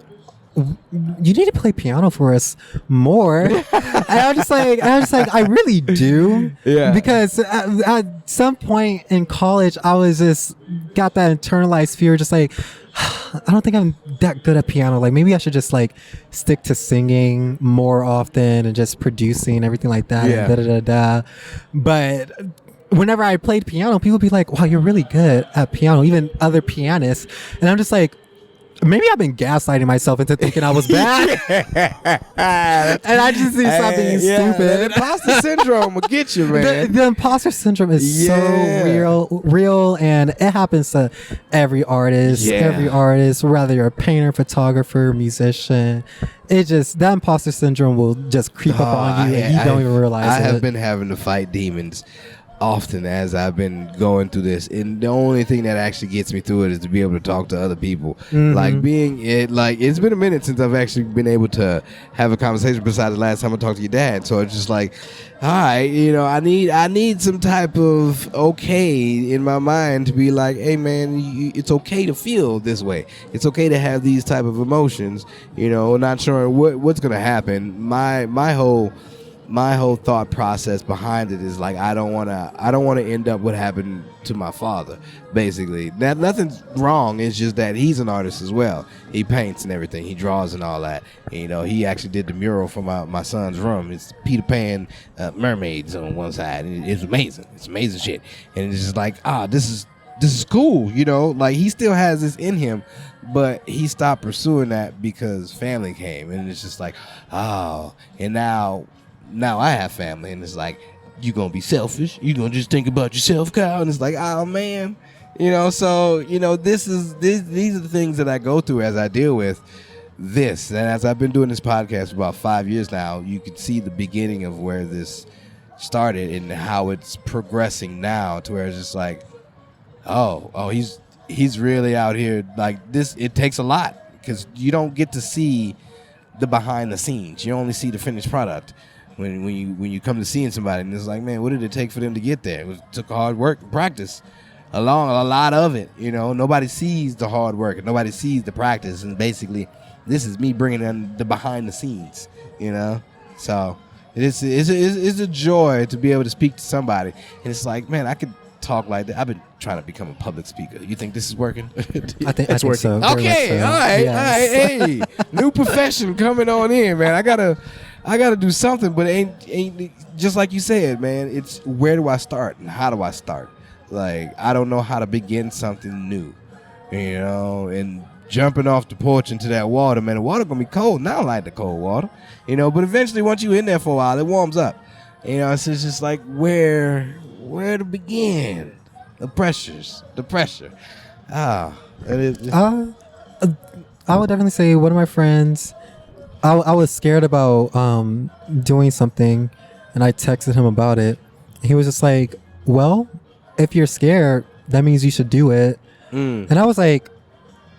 you need to play piano for us more. And I was just like, I really do. Yeah. Because at some point in college, I was just got that internalized fear, just like, I don't think I'm that good at piano. Like, maybe I should just like stick to singing more often and just producing and everything like that. Yeah. And But whenever I played piano, people would be like, wow, you're really good at piano, even other pianists. And I'm just like, maybe I've been gaslighting myself into thinking I was bad. And I just need to stop being stupid. The imposter syndrome will get you, man. The imposter syndrome is so real, and it happens to every artist. Yeah. Every artist, whether you're a painter, photographer, musician. That imposter syndrome will just creep up on you, and you don't even realize it. I have been having to fight demons often as I've been going through this, and the only thing that actually gets me through it is to be able to talk to other people. Mm-hmm. It's been a minute since I've actually been able to have a conversation besides the last time I talked to your dad. So it's just like, all right, I need some type of okay in my mind to be like, hey man, it's okay to feel this way. It's okay to have these type of emotions. Not sure what's gonna happen. My whole thought process behind it is like, I don't want to end up what happened to my father. Basically, nothing's wrong. It's just that he's an artist as well. He paints and everything. He draws and all that. He actually did the mural for my son's room. It's Peter Pan mermaids on one side. It's amazing. It's amazing shit. And it's just like, this is cool. Like, he still has this in him, but he stopped pursuing that because family came, and it's just like, and now I have family, and it's like, you gonna be selfish? You gonna just think about yourself, Kyle? And it's like, oh man, So these are the things that I go through as I deal with this. And as I've been doing this podcast for about 5 years now, you can see the beginning of where this started and how it's progressing now to where it's just like, he's really out here like this. It takes a lot because you don't get to see the behind the scenes. You only see the finished product. When you come to seeing somebody, and it's like, man, what did it take for them to get there? It took hard work and practice, a lot of it. Nobody sees the hard work and nobody sees the practice, and basically, this is me bringing in the behind the scenes. So it's a joy to be able to speak to somebody, and it's like, man, I could talk like that. I've been trying to become a public speaker. You think this is working? I think it's working. So. Okay, all right. Hey, new profession coming on in, man. I gotta do something, but it ain't just like you said, man. It's where do I start and how do I start? Like, I don't know how to begin something new, and jumping off the porch into that water, man. The water gonna be cold. Now I like the cold water, but eventually once you're in there for a while, it warms up. So it's just like where to begin? The pressure. I would definitely say one of my friends, I was scared about doing something and I texted him about it. He was just like, well, if you're scared, that means you should do it. And I was like,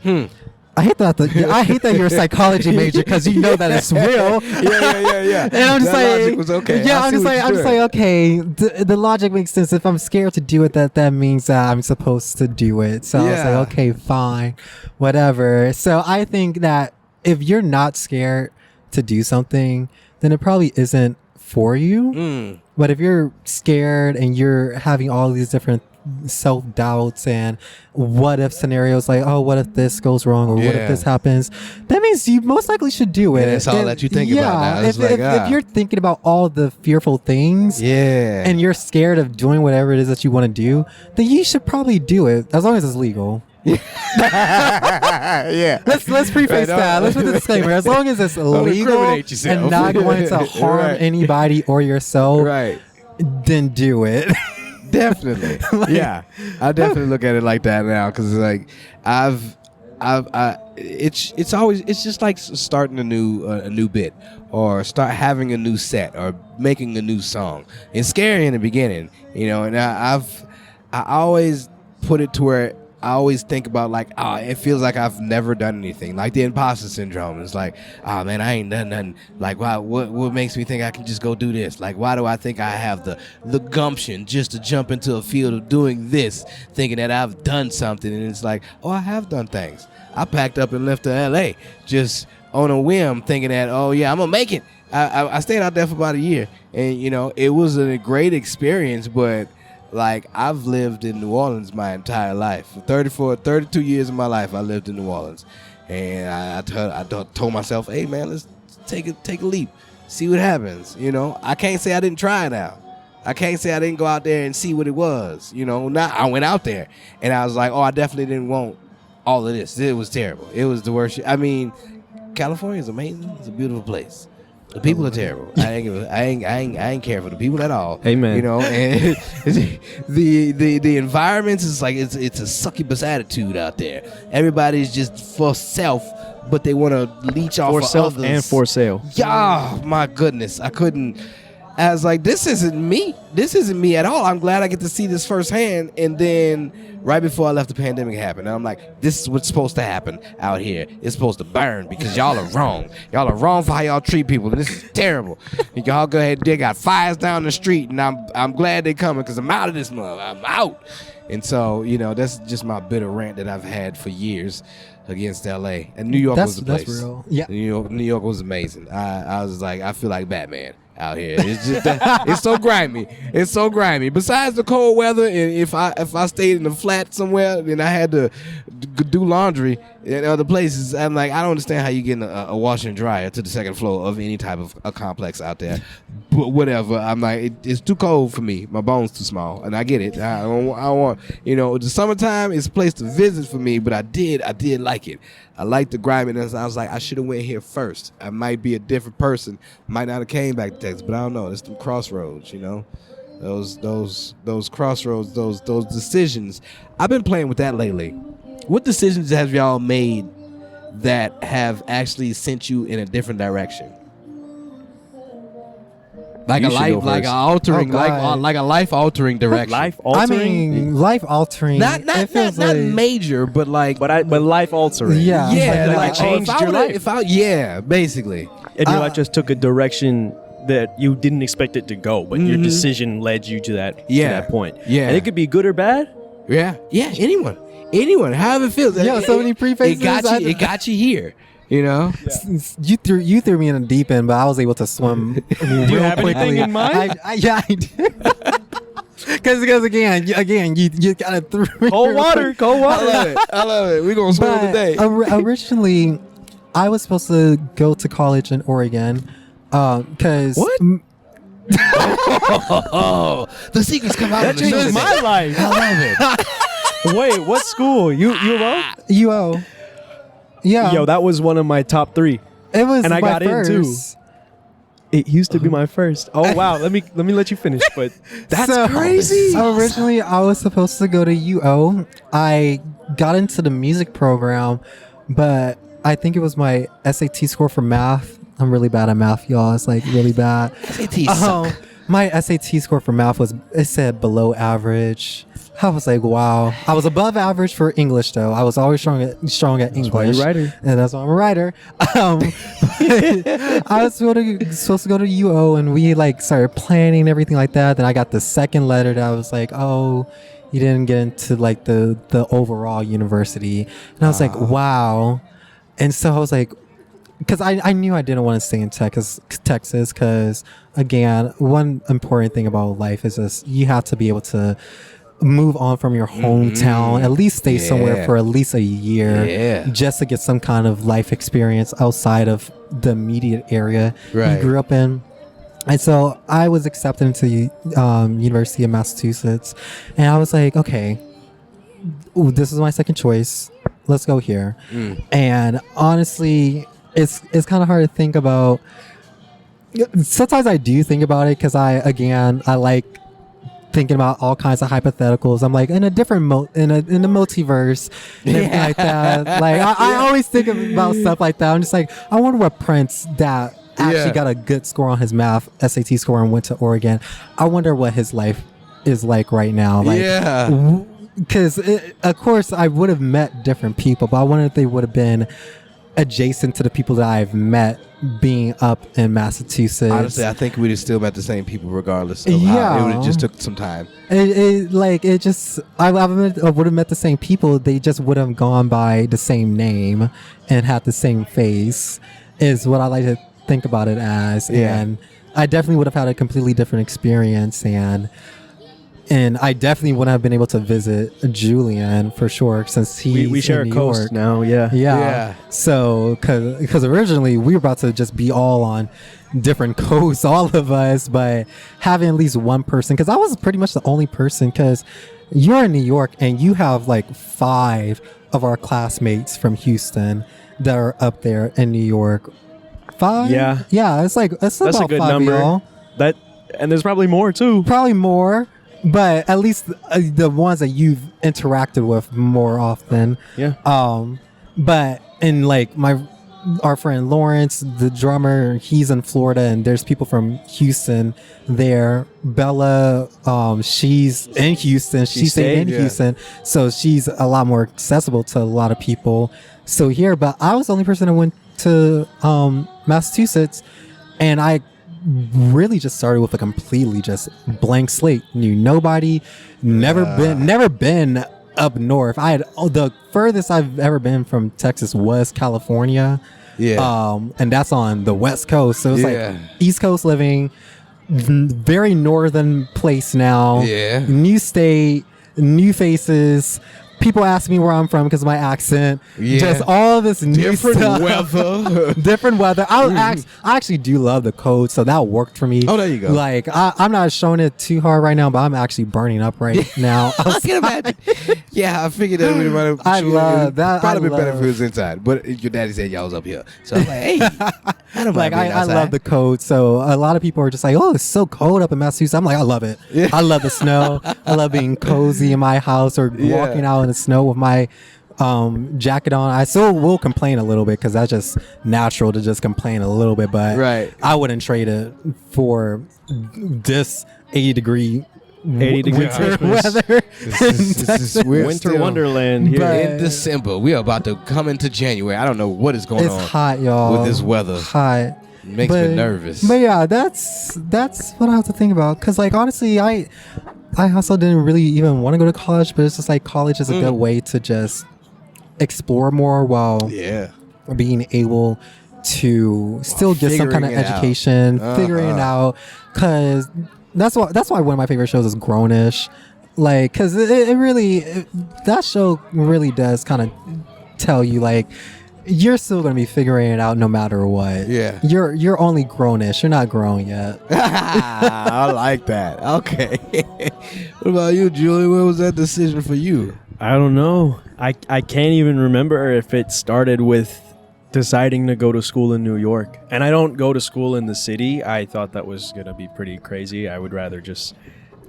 I hate that you're a psychology major because you know that it's real. Yeah. And I'm just that like, logic was okay. Yeah, I I'm see just what like, you're doing. okay, the logic makes sense. If I'm scared to do it, that means that I'm supposed to do it. So I was like, okay, fine, whatever. So I think that if you're not scared to do something, then it probably isn't for you. But if you're scared and you're having all these different self-doubts and what if scenarios, like, oh, what if this goes wrong, or what if this happens, that means you most likely should do it. And that's all that you think about now. It's If you're thinking about all the fearful things and you're scared of doing whatever it is that you want to do, then you should probably do it, as long as it's legal. Yeah. Let's preface that. Let's put the disclaimer. As long as it's legal incriminate yourself. and not going to harm anybody or yourself, then do it. Definitely. Yeah. I definitely look at it like that now, because like it's just like starting a new bit, or start having a new set, or making a new song. It's scary in the beginning, and I always put it to where I always think about, like, it feels like I've never done anything, like the imposter syndrome. It's like, oh man, I ain't done nothing. Like, why? What makes me think I can just go do this? Like, why do I think I have the gumption just to jump into a field of doing this, thinking that I've done something? And it's like, oh, I have done things. I packed up and left to LA just on a whim, thinking that, oh yeah, I'm gonna make it. I stayed out there for about a year, and it was a great experience, but like, I've lived in New Orleans my entire life. For 32 years of my life, I lived in New Orleans. And I told myself, hey, man, let's take a leap. See what happens. I can't say I didn't try it out. I can't say I didn't go out there and see what it was. I went out there, and I was like, oh, I definitely didn't want all of this. It was terrible. It was the worst. I mean, California is amazing. It's a beautiful place. The people are terrible. I ain't care for the people at all. Amen. And the environment is like, it's a succubus attitude out there. Everybody's just for self, but they want to leech off for of self others. and for sale. Yeah, my goodness, I couldn't. I was like, this isn't me. This isn't me at all. I'm glad I get to see this firsthand. And then right before I left, the pandemic happened. And I'm like, this is what's supposed to happen out here. It's supposed to burn because y'all are wrong. Y'all are wrong for how y'all treat people. And this is terrible. And y'all go ahead. They got fires down the street. And I'm glad they're coming, because I'm out of this month. I'm out. And so, that's just my bitter rant that I've had for years against LA. And New York was the place. That's real. Yeah. New York was amazing. I was like, I feel like Batman out here. It's just it's so grimy. It's so grimy. Besides the cold weather, and if I stayed in the flat somewhere and I had to do laundry in other places, I'm like, I don't understand how you get a washer and dryer to the second floor of any type of a complex out there. But whatever. I'm like, it's too cold for me. My bone's too small, and I get it. I don't want. The summertime is a place to visit for me, but I did like it. I like the griminess. I was like, I should have went here first. I might be a different person. Might not have came back to Texas, but I don't know. It's the crossroads, those crossroads, those decisions. I've been playing with that lately. What decisions have y'all made that have actually sent you in a different direction? Like a life altering direction. Life altering. I mean, life altering. Not major, but like. But life altering. Yeah. Like changed your life. Basically. And your life just took a direction that you didn't expect it to go, but your decision led you to that point. Yeah. And it could be good or bad. Yeah. Yeah. Anyone. However it feels. Yeah. So many prefaces. It got you here. You threw me in the deep end, but I was able to swim. Do you have anything in mind? I did. Because again, you kind of threw me. Cold water. I love it. We're gonna swim today. Originally, I was supposed to go to college in Oregon. Because what? The secrets come out. That changed my life. I love it. Wait, what school? UO? UO. Yeah. Yo, that was one of my top 3. It was, and I got first. in too. It used to be my first. Oh wow, let me let you finish. But that's crazy. Originally, I was supposed to go to UO. I got into the music program, but I think it was my SAT score for math. I'm really bad at math, y'all. It's like really bad. SATs suck. My SAT score for math it said below average. I was like, wow. I was above average for English though. I was always strong at English. Why you're a writer. And that's why I'm a writer. I was supposed to go to UO, and we like started planning and everything like that. Then I got the second letter that was like, oh, you didn't get into like the overall university. And I was like, wow. And so I was like, because I knew I didn't want to stay in Texas because, again, one important thing about life is just you have to be able to move on from your hometown, at least stay somewhere for at least a year, just to get some kind of life experience outside of the immediate area you grew up in. And so I was accepted into University of Massachusetts, and I was like, okay, this is my second choice. Let's go here. And honestly, it's kind of hard to think about. Sometimes I do think about it because I like thinking about all kinds of hypotheticals. I'm like in a different in the multiverse and everything like that. Like I always think about stuff like that. I'm just like, I wonder what Prince that actually got a good score on his math SAT score and went to Oregon. I wonder what his life is like right now. Like, because of course I would have met different people, but I wonder if they would have been adjacent to the people that I've met being up in Massachusetts. Honestly, I think we'd have still met the same people regardless of how it would have just took some time. I would have met the same people. They just would have gone by the same name and had the same face is what I like to think about it as. And I definitely would have had a completely different experience, and I definitely wouldn't have been able to visit Julian for sure, since we share a coast now. So because originally we were about to just be all on different coasts, all of us, but having at least one person, because I was pretty much the only person, because you're in New York and you have like 5 of our classmates from Houston that are up there in New York. 5? Yeah, it's that's about a good 5 number. y'all. And there's probably more too. Probably more. But at least the ones that you've interacted with more often. But in like our friend Lawrence, the drummer, he's in Florida, and there's people from Houston there. Bella, she's in Houston. She stayed in Houston, so she's a lot more accessible to a lot of people. So here, but I was the only person that went to Massachusetts, and I really just started with a completely just blank slate. Knew nobody, never been up north. I had the furthest I've ever been from Texas was California, and that's on the West Coast. So it's like East Coast living, very northern place now. New state, new faces. People ask me where I'm from because of my accent. Just all this new different stuff. weather. Different weather. I actually do love the code, so that worked for me. Oh, there you go. Like I'm not showing it too hard right now, but I'm actually burning up right now. I can imagine. I figured that we might have. I love that. Probably been better if it was inside, but your daddy said y'all was up here, so I'm like, hey, I don't mind being outside. I love the code. So a lot of people are just like, oh, it's so cold up in Massachusetts. I'm like, I love it. I love the snow. I love being cozy in my house or walking out in the snow with my jacket on. I still will complain a little bit because that's just natural to just complain a little bit, but I wouldn't trade it for this 80-degree winter weather. This is winter wonderland here in December. We are about to come into January. I don't know what is going on. It's hot, y'all. With this weather. Hot. Makes me nervous. But yeah, that's what I have to think about. Because like honestly, I also didn't really even want to go to college, but it's just like college is a good way to just explore more while being able to still get some kind of education, figuring it out. Because that's why one of my favorite shows is Grownish. Like, because it really that show really does kind of tell you like, you're still going to be figuring it out no matter what. You're only grownish. You're not grown yet. I like that. Okay. What about you, Julie? What was that decision for you? I don't know. I can't even remember if it started with deciding to go to school in New York. And I don't go to school in the city. I thought that was going to be pretty crazy. I would rather just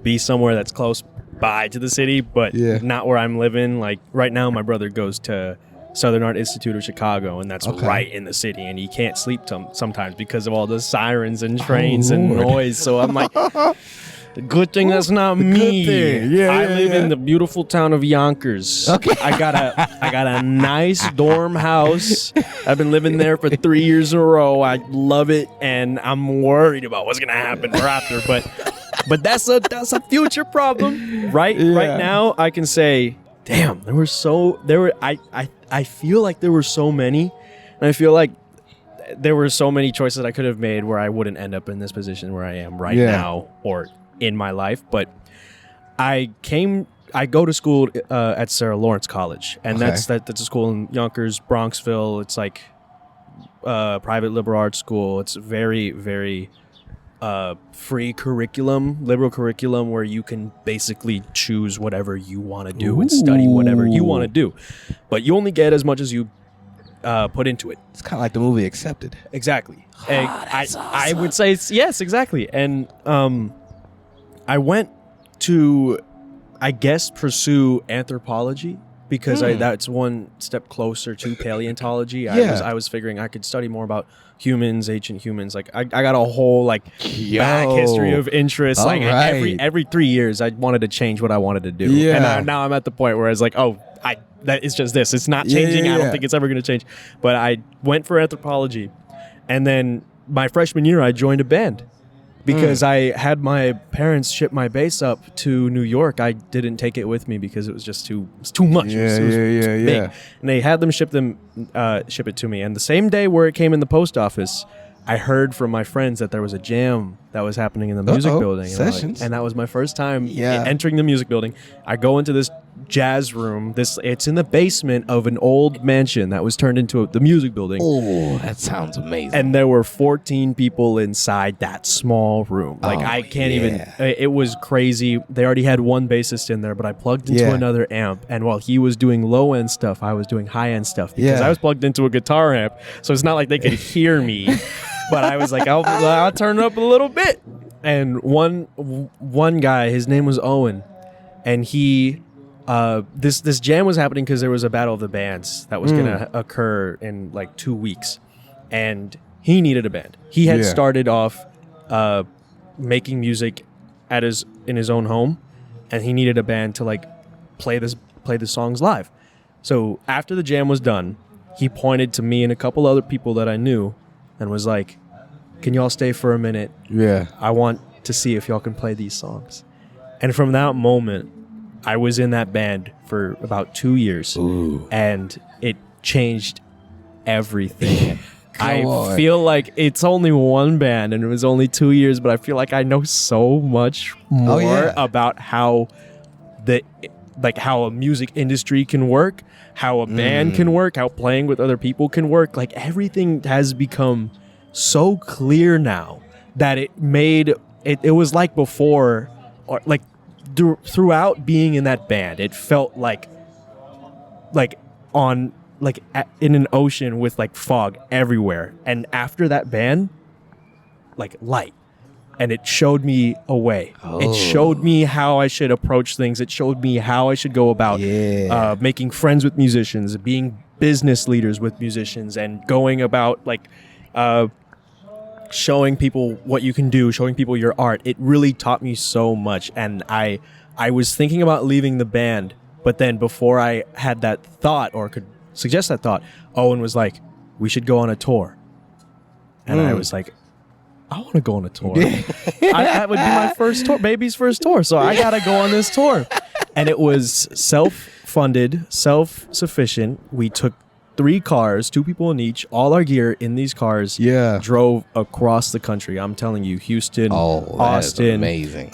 be somewhere that's close by to the city, but not where I'm living. Like right now, my brother goes to Southern Art Institute of Chicago, and that's right in the city. And you can't sleep sometimes because of all the sirens and trains and noise. So I'm like, good thing that's not me. I live in the beautiful town of Yonkers. Okay. I got a nice dorm house. I've been living there for 3 years in a row. I love it, and I'm worried about what's gonna happen after. But that's a future problem. Right now, I can say, damn, I feel like there were so many, and I feel like there were so many choices I could have made where I wouldn't end up in this position where I am right now or in my life. But I go to school at Sarah Lawrence College, and that's a school in Yonkers, Bronxville. It's like private liberal arts school. It's very, very free liberal curriculum where you can basically choose whatever you want to do and study whatever you want to do, but you only get as much as you put into it. It's kind of like the movie Accepted. Exactly. I would say yes, exactly. And I went to, I guess, pursue anthropology because that's one step closer to paleontology. I was figuring I could study more about humans, ancient humans. Like I got a whole back history of interest. Every 3 years, I wanted to change what I wanted to do. Yeah. And now I'm at the point where it's like, that is just this. It's not changing. I don't think it's ever going to change. But I went for anthropology, and then my freshman year, I joined a band. Because I had my parents ship my bass up to New York. I didn't take it with me because it was just too much. It was big. And they had them ship it to me. And the same day where it came in the post office, I heard from my friends that there was a jam that was happening in the music building. Sessions. And that was my first time entering the music building. I go into this jazz room. It's in the basement of an old mansion that was turned into the music building. Oh, that sounds amazing. And there were 14 people inside that small room. I can't even, it was crazy. They already had one bassist in there, but I plugged into another amp. And while he was doing low end stuff, I was doing high end stuff because I was plugged into a guitar amp. So it's not like they could hear me. But I was like, I'll turn it up a little bit. And one guy, his name was Owen, and he, this jam was happening because there was a battle of the bands that was going to occur in 2 weeks, and he needed a band. He had started off making music in his own home, and he needed a band to play the songs live. So after the jam was done, he pointed to me and a couple other people that I knew, and was like, can y'all stay for a minute? Yeah. I want to see if y'all can play these songs. And from that moment, I was in that band for about 2 years. Ooh. And it changed everything. I feel like it's only one band and it was only 2 years, but I feel like I know so much more about how how a music industry can work, how a band can work, how playing with other people can work. Everything has become so clear now that it was like before, or throughout being in that band, it felt in an ocean with fog everywhere. And after that band, light. And it showed me a way. It showed me how I should approach things. It showed me how I should go about making friends with musicians, being business leaders with musicians, and going about showing people what you can do, showing people your art. It really taught me so much. And I was thinking about leaving the band, but then before I had that thought or could suggest that thought, Owen was like, we should go on a tour. And I was like, I want to go on a tour. That would be my first tour, baby's first tour. So I got to go on this tour. And it was self-funded, self-sufficient. We took 3 cars, 2 people in each, all our gear in these cars, drove across the country. I'm telling you, Houston, Austin, amazing.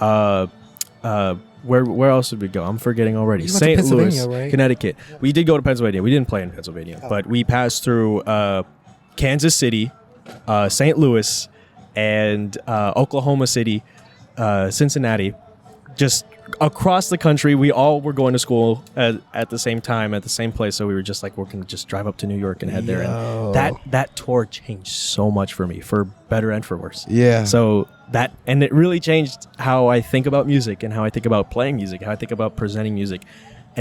Where else did we go? I'm forgetting already. St. Louis, right? Connecticut. We did go to Pennsylvania. We didn't play in Pennsylvania, but we passed through Kansas City, St. Louis, and Oklahoma City, Cincinnati, just across the country. We all were going to school at the same time, at the same place. So we were just we're going to just drive up to New York and head there. And that tour changed so much for me, for better and for worse. Yeah. So it really changed how I think about music and how I think about playing music, how I think about presenting music.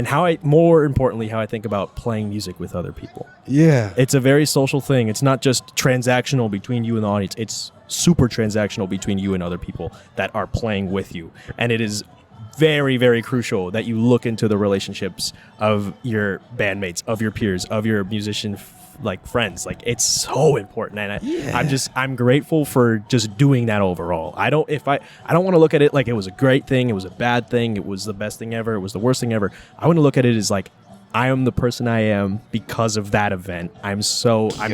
and more importantly, how I think about playing music with other people. Yeah. It's a very social thing. It's not just transactional between you and the audience. It's super transactional between you and other people that are playing with you. And it is very, very crucial that you look into the relationships of your bandmates, of your peers, of your musician friends. Like, it's so important, and I'm grateful for just doing that overall. I don't want to look at it like it was a great thing, it was a bad thing, it was the best thing ever, it was the worst thing ever. I want to look at it as like, I am the person I am because of that event. I'm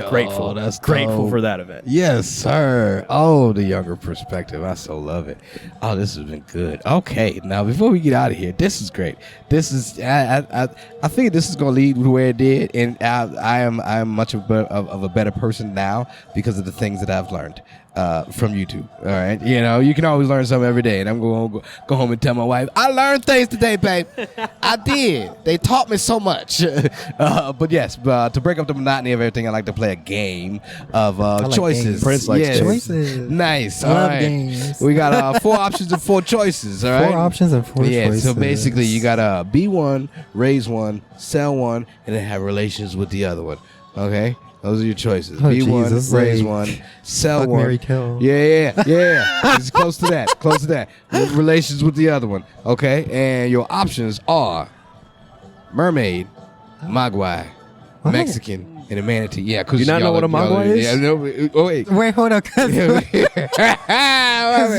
grateful. That's grateful dope. for that event. Yes, sir. Oh, the younger perspective. I so love it. Oh, this has been good. Okay, now before we get out of here, this is great. This is I think this is gonna lead to where it did, and I am much of a better person now because of the things that I've learned from YouTube. All right, you can always learn something every day, and I'm going to go home and tell my wife, I learned things today, babe. I did. They taught me so much. But yes, to break up the monotony of everything, I like to play a game of choices. Games. Prince likes choices. Nice. I All love right. games. We got 4 options and 4 choices. All right. 4 options and 4 choices. So basically, you gotta be one, raise one, sell one, and then have relations with the other one. Okay. Those are your choices. Oh, Be Jesus, one, raise like, one, sell fuck, one. marry, kill. Yeah. It's close to that. Close to that. Relations with the other one. Okay. And your options are mermaid, mogwai, Mexican, and a manatee. Yeah. Do you not know what a mogwai is? Yeah. No, oh wait. Wait, hold up, because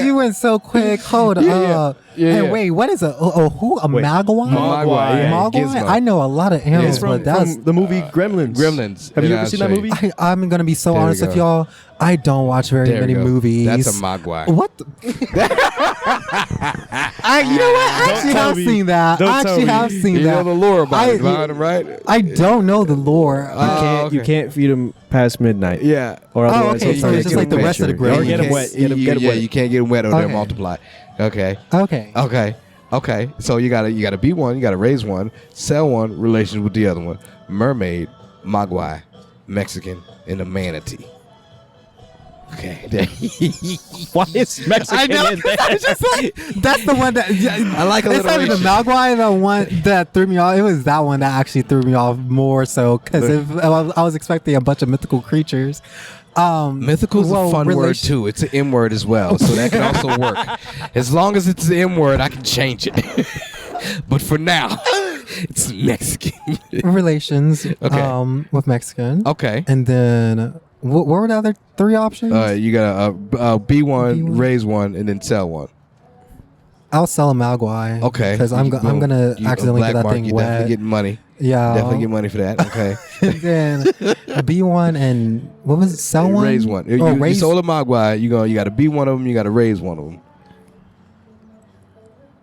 you went so quick. Hold up. Yeah. Hey, wait, what is a who? A Wait. Mogwai? Mogwai, yeah. Mogwai? Gizmo. I know a lot of animals, It's from but that's the movie Gremlins. Gremlins. Have you And ever I'll seen show that you. movie? I'm gonna be so There we honest with go. y'all. I don't watch very There we many go. movies. That's a mogwai. What? You know what? I actually tell have me. seen that. Don't I tell actually me. have seen You that. know the lore about it, behind him, right? I don't know the lore. You can't feed them past midnight. Yeah. Or otherwise okay, he'll so start it's just getting like the wet. rest of the Or gremlins. get them wet. Get them Yeah, wet. you can't get them wet or they'll Okay. multiply. Okay. Okay. So you gotta be one, you gotta raise one, sell one, relations with the other one. Mermaid, mogwai, Mexican, and a manatee. Okay. Why is Mexican I know. in there? It's just like, that's the one that I like It's not even the alliteration. Mogwai, the one that threw me off. It was that one that actually threw me off more so because I was expecting a bunch of mythical creatures. Mythical's a fun word too. It's an M word as well, so that can also work. As long as it's an M word, I can change it. But for now, it's Mexican. Relations. Okay. With Mexican. Okay. And then what were the other 3 options? You gotta be one, Be one. raise one, and then sell one. I'll sell a Mogwai. Okay. Because I'm gonna You- accidentally black get that mark, thing you definitely wet. getting money. Yeah. Definitely get money for that. Okay. And then B1 and what was it? Sell one? Raise one. Oh, You raise. sold a Mogwai. You got to be one of them. You got to raise one of them.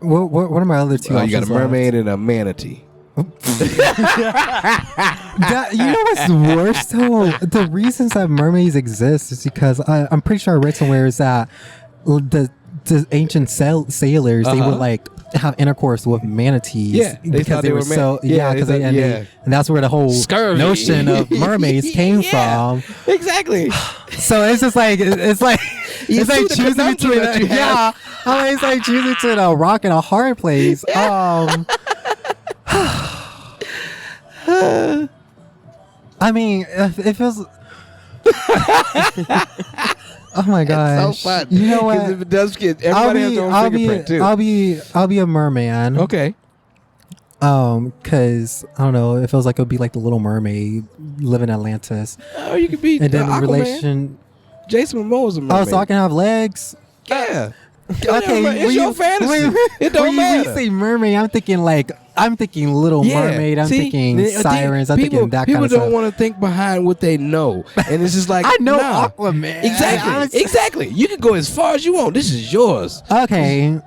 What are my other 2 options? You got a mermaid and a manatee. That, you know what's worse though? The reasons that mermaids exist is because I'm pretty sure I read somewhere is that the ancient sailors they would like have intercourse with manatees. Yeah, they because thought they they were were so yeah, because they thought- and that's where the whole Scurvy. notion of mermaids came from. Exactly. So it's just like it's like You it's see like the choosing conundrum between that you have. it's like choosing between a rock and a hard place. I mean, it feels. Oh my gosh! It's so fun. You know what? 'Cause if it does get, everybody has their own fingerprint too. I'll be a merman. Okay. Cause I don't know. It feels like it would be like the Little Mermaid, live in Atlantis, Oh, you could be and then the Aquaman. relation. Jason Momoa is a mermaid. Oh, so I can have legs. Yeah. Okay, It's your fantasy. It don't when matter. you say mermaid, I'm thinking Little Mermaid. I'm See, thinking the- sirens. I'm thinking that kind of People stuff. don't want to think behind what they know, and it's just like I know nah. Aquaman. Exactly. Exactly. You can go as far as you want. This is yours. Okay.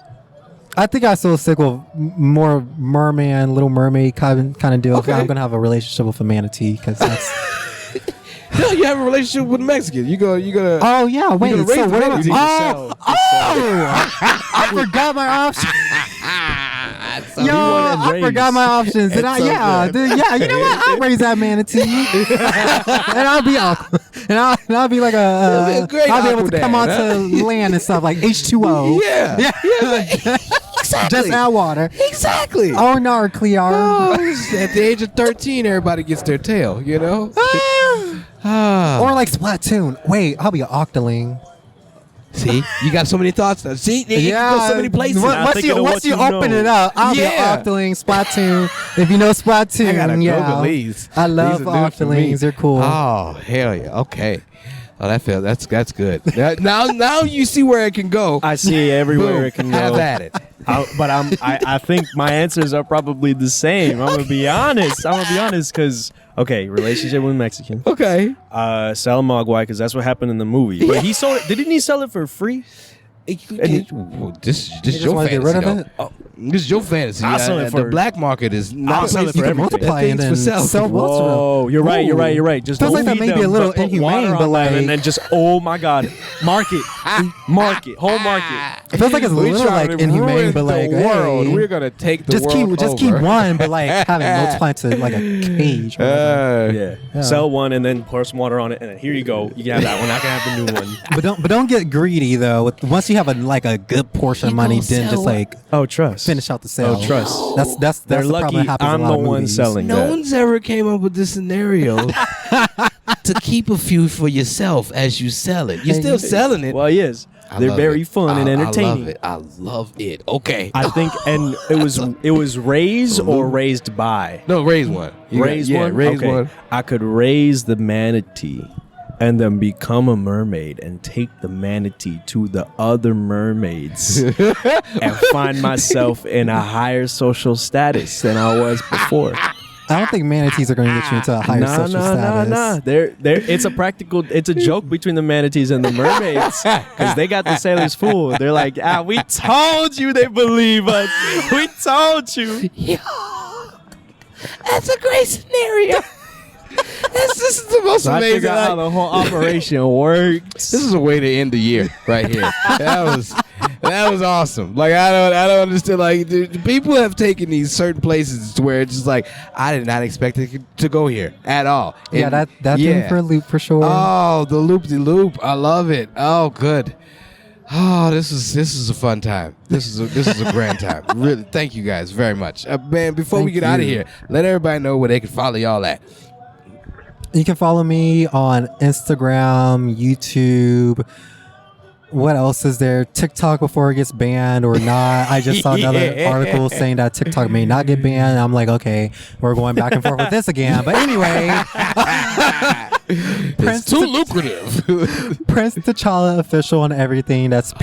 I think I still stick with more merman, Little Mermaid kind of deal. Okay. I'm gonna have a relationship with a manatee because that's. No, you have a relationship with a Mexican. You gonna. Oh yeah, wait. gonna raise So the what am manatee I? I forgot my options. Yo, I forgot my options. And It's so good. You know what? I'll raise that manatee, and I'll be Aqua, and I'll be like It'll be a great I'll be able to Aquadad, come huh? onto land and stuff like H2O. Yeah. Exactly. Just add water. Exactly. Oh, no, Clear. Oh, at the age of 13, everybody gets their tail, you know? Or like Splatoon. Wait, I'll be an Octoling. See, you got so many thoughts now. See, you can go so many places. Once you open it up, I'll be an Octoling, Splatoon. If you know Splatoon, I gotta Google these. I love These are new for me. Octolings. They're cool. Oh, hell yeah. Okay. Oh, that's good. Now you see where it can go. I see everywhere Boom. it can go. Have at it. I think my answers are probably the same. I'm gonna be honest. Because relationship with Mexican. Okay. Sell Mogwai because that's what happened in the movie. But he sold it. Didn't he sell it for free? This is your fantasy. Get rid of it? Oh, this is your fantasy. I'll sell it the for- black market is not I'll sell it for You can everything. multiply and That thing's for then sale. sell most of them. Whoa, you're right. Just Feels don't like that feed may be them, a little but put inhumane, water but on them like- and then just oh my god, market, whole market. It feels like it's a We're little trying like to inhumane, ruin but like the world. hey, We're gonna take the just world keep over. one, but like have it multiply to like a cage. Or whatever. Yeah, sell one and then pour some water on it, and then here you go. You can have that one. I can have the new one. But don't get greedy though. Once you have a good portion of money, then just like Oh, trust. finish out the sale. Oh, trust. That's They're the problem lucky that happens in I'm a lot the of one movies. selling No that. one's ever came up with this scenario to keep a few for yourself as you sell it. You're still selling it. Well, yes, I they're love very it. fun and entertaining. I love it. Okay. I think, and it was raised or raised by. No, raise one. Raise one. Raise Okay. one. I could raise the manatee, and then become a mermaid and take the manatee to the other mermaids, and find myself in a higher social status than I was before. I don't think manatees are going to get you into a higher social status. Nah. It's a joke between the manatees and the mermaids because they got the sailors fooled. They're like, we told you they believe us. We told you. That's a great scenario. This is the most So I amazing. figured out how the whole operation works. This is a way to end the year right here. That was awesome. Like I don't understand. Like the people have taken these certain places to where it's just like I did not expect it to go here at all. Yeah, And- that thing for a loop for sure. Oh, the loop-de-loop. I love it. Oh, good. Oh, this is a fun time. This is a grand time. Really, thank you guys very much. Man, before we Thank get out of you. here, let everybody know where they can follow y'all at. You can follow me on Instagram, YouTube. What else is there? TikTok before it gets banned or not. I just saw another article saying that TikTok may not get banned. I'm like, okay, we're going back and forth with this again. But anyway, It's too lucrative. Prince Tchalla official on everything. That's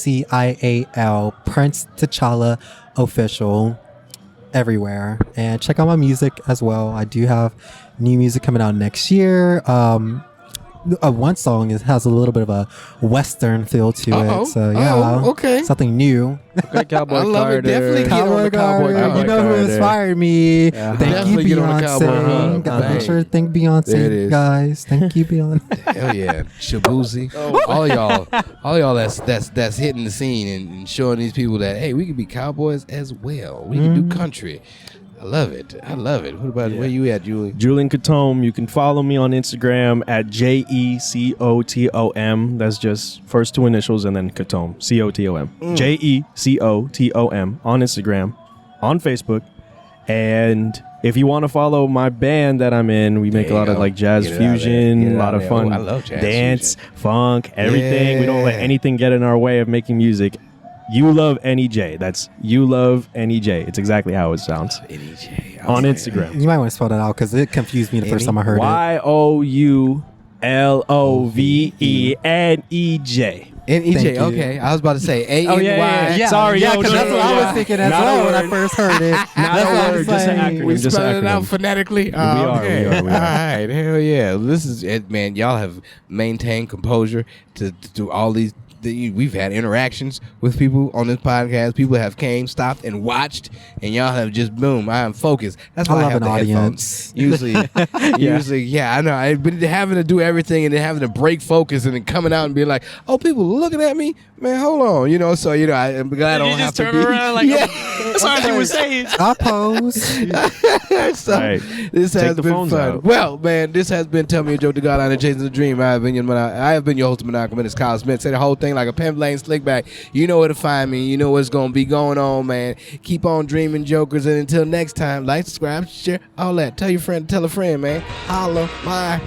PRINCE_TCHALLA_OFFICIAL. Prince Tchalla official everywhere. And check out my music as well. I do have new music coming out next year. One song has a little bit of a Western feel to it. So yeah, okay. something new. Okay, Cowboy I love it. Carter. Definitely get on the Cowboy Carter, Carter. you know who inspired me. Yeah. Thank Definitely you, get on the Cowboy Beyonce. Carter. Make sure to thank There it Beyonce, is. guys. Thank you, Beyonce. Hell yeah, Shabuzi. All y'all that's hitting the scene and showing these people that hey, we can be cowboys as well. We can do country. I love it. What about where you at, Julie? Julian Katome. You can follow me on Instagram at JECOTOM. That's just first two initials and then Katome. COTOM. JECOTOM on Instagram, on Facebook. And if you want to follow my band that I'm in, we make a lot of like jazz Get it out there. fusion, Get it a lot out of there. fun Oh, I love jazz dance, fusion. funk, everything. We don't let Yeah. anything get in our way of making music. You Love NEJ. That's You Love NEJ. It's exactly how it sounds. NEJ. On Instagram. You might want to spell that out because it confused me the first time I heard it. YOULOVENEJ. NEJ. Thank you. Okay, I was about to say ANY. Oh, yeah. Sorry, yeah, yo, because that's what I was thinking as Not a well when I word. first heard it. Not That's a what I word, was just an like. acronym. We Just spelled it acronym. out phonetically. We are. All right, hell yeah. This is it, man. Y'all have maintained composure to do all these we've had interactions with people on this podcast. People have came, stopped, and watched, and y'all have just boom. I am focused. That's why I have an the audience. Headphones. Usually, yeah, I know. But having to do everything and then having to break focus and then coming out and being like, "Oh, people looking at me, man. Hold on," you know. So I'm glad I don't have to turn be. around like, yeah. that's all you were saying. I pose. So Right. this has the been phones fun. out. Well, man, this has been Tell Me a Joke to God and Chasing the Dream. I have been your host, Monaco Minutes, Kyle Smith. Say the whole thing like a Pimp Lane Slickback. You know where to find me. You know what's going to be going on, man. Keep on dreaming, jokers. And until next time, like, subscribe, share, all that. Tell your friend, tell a friend, man. Holla. Bye.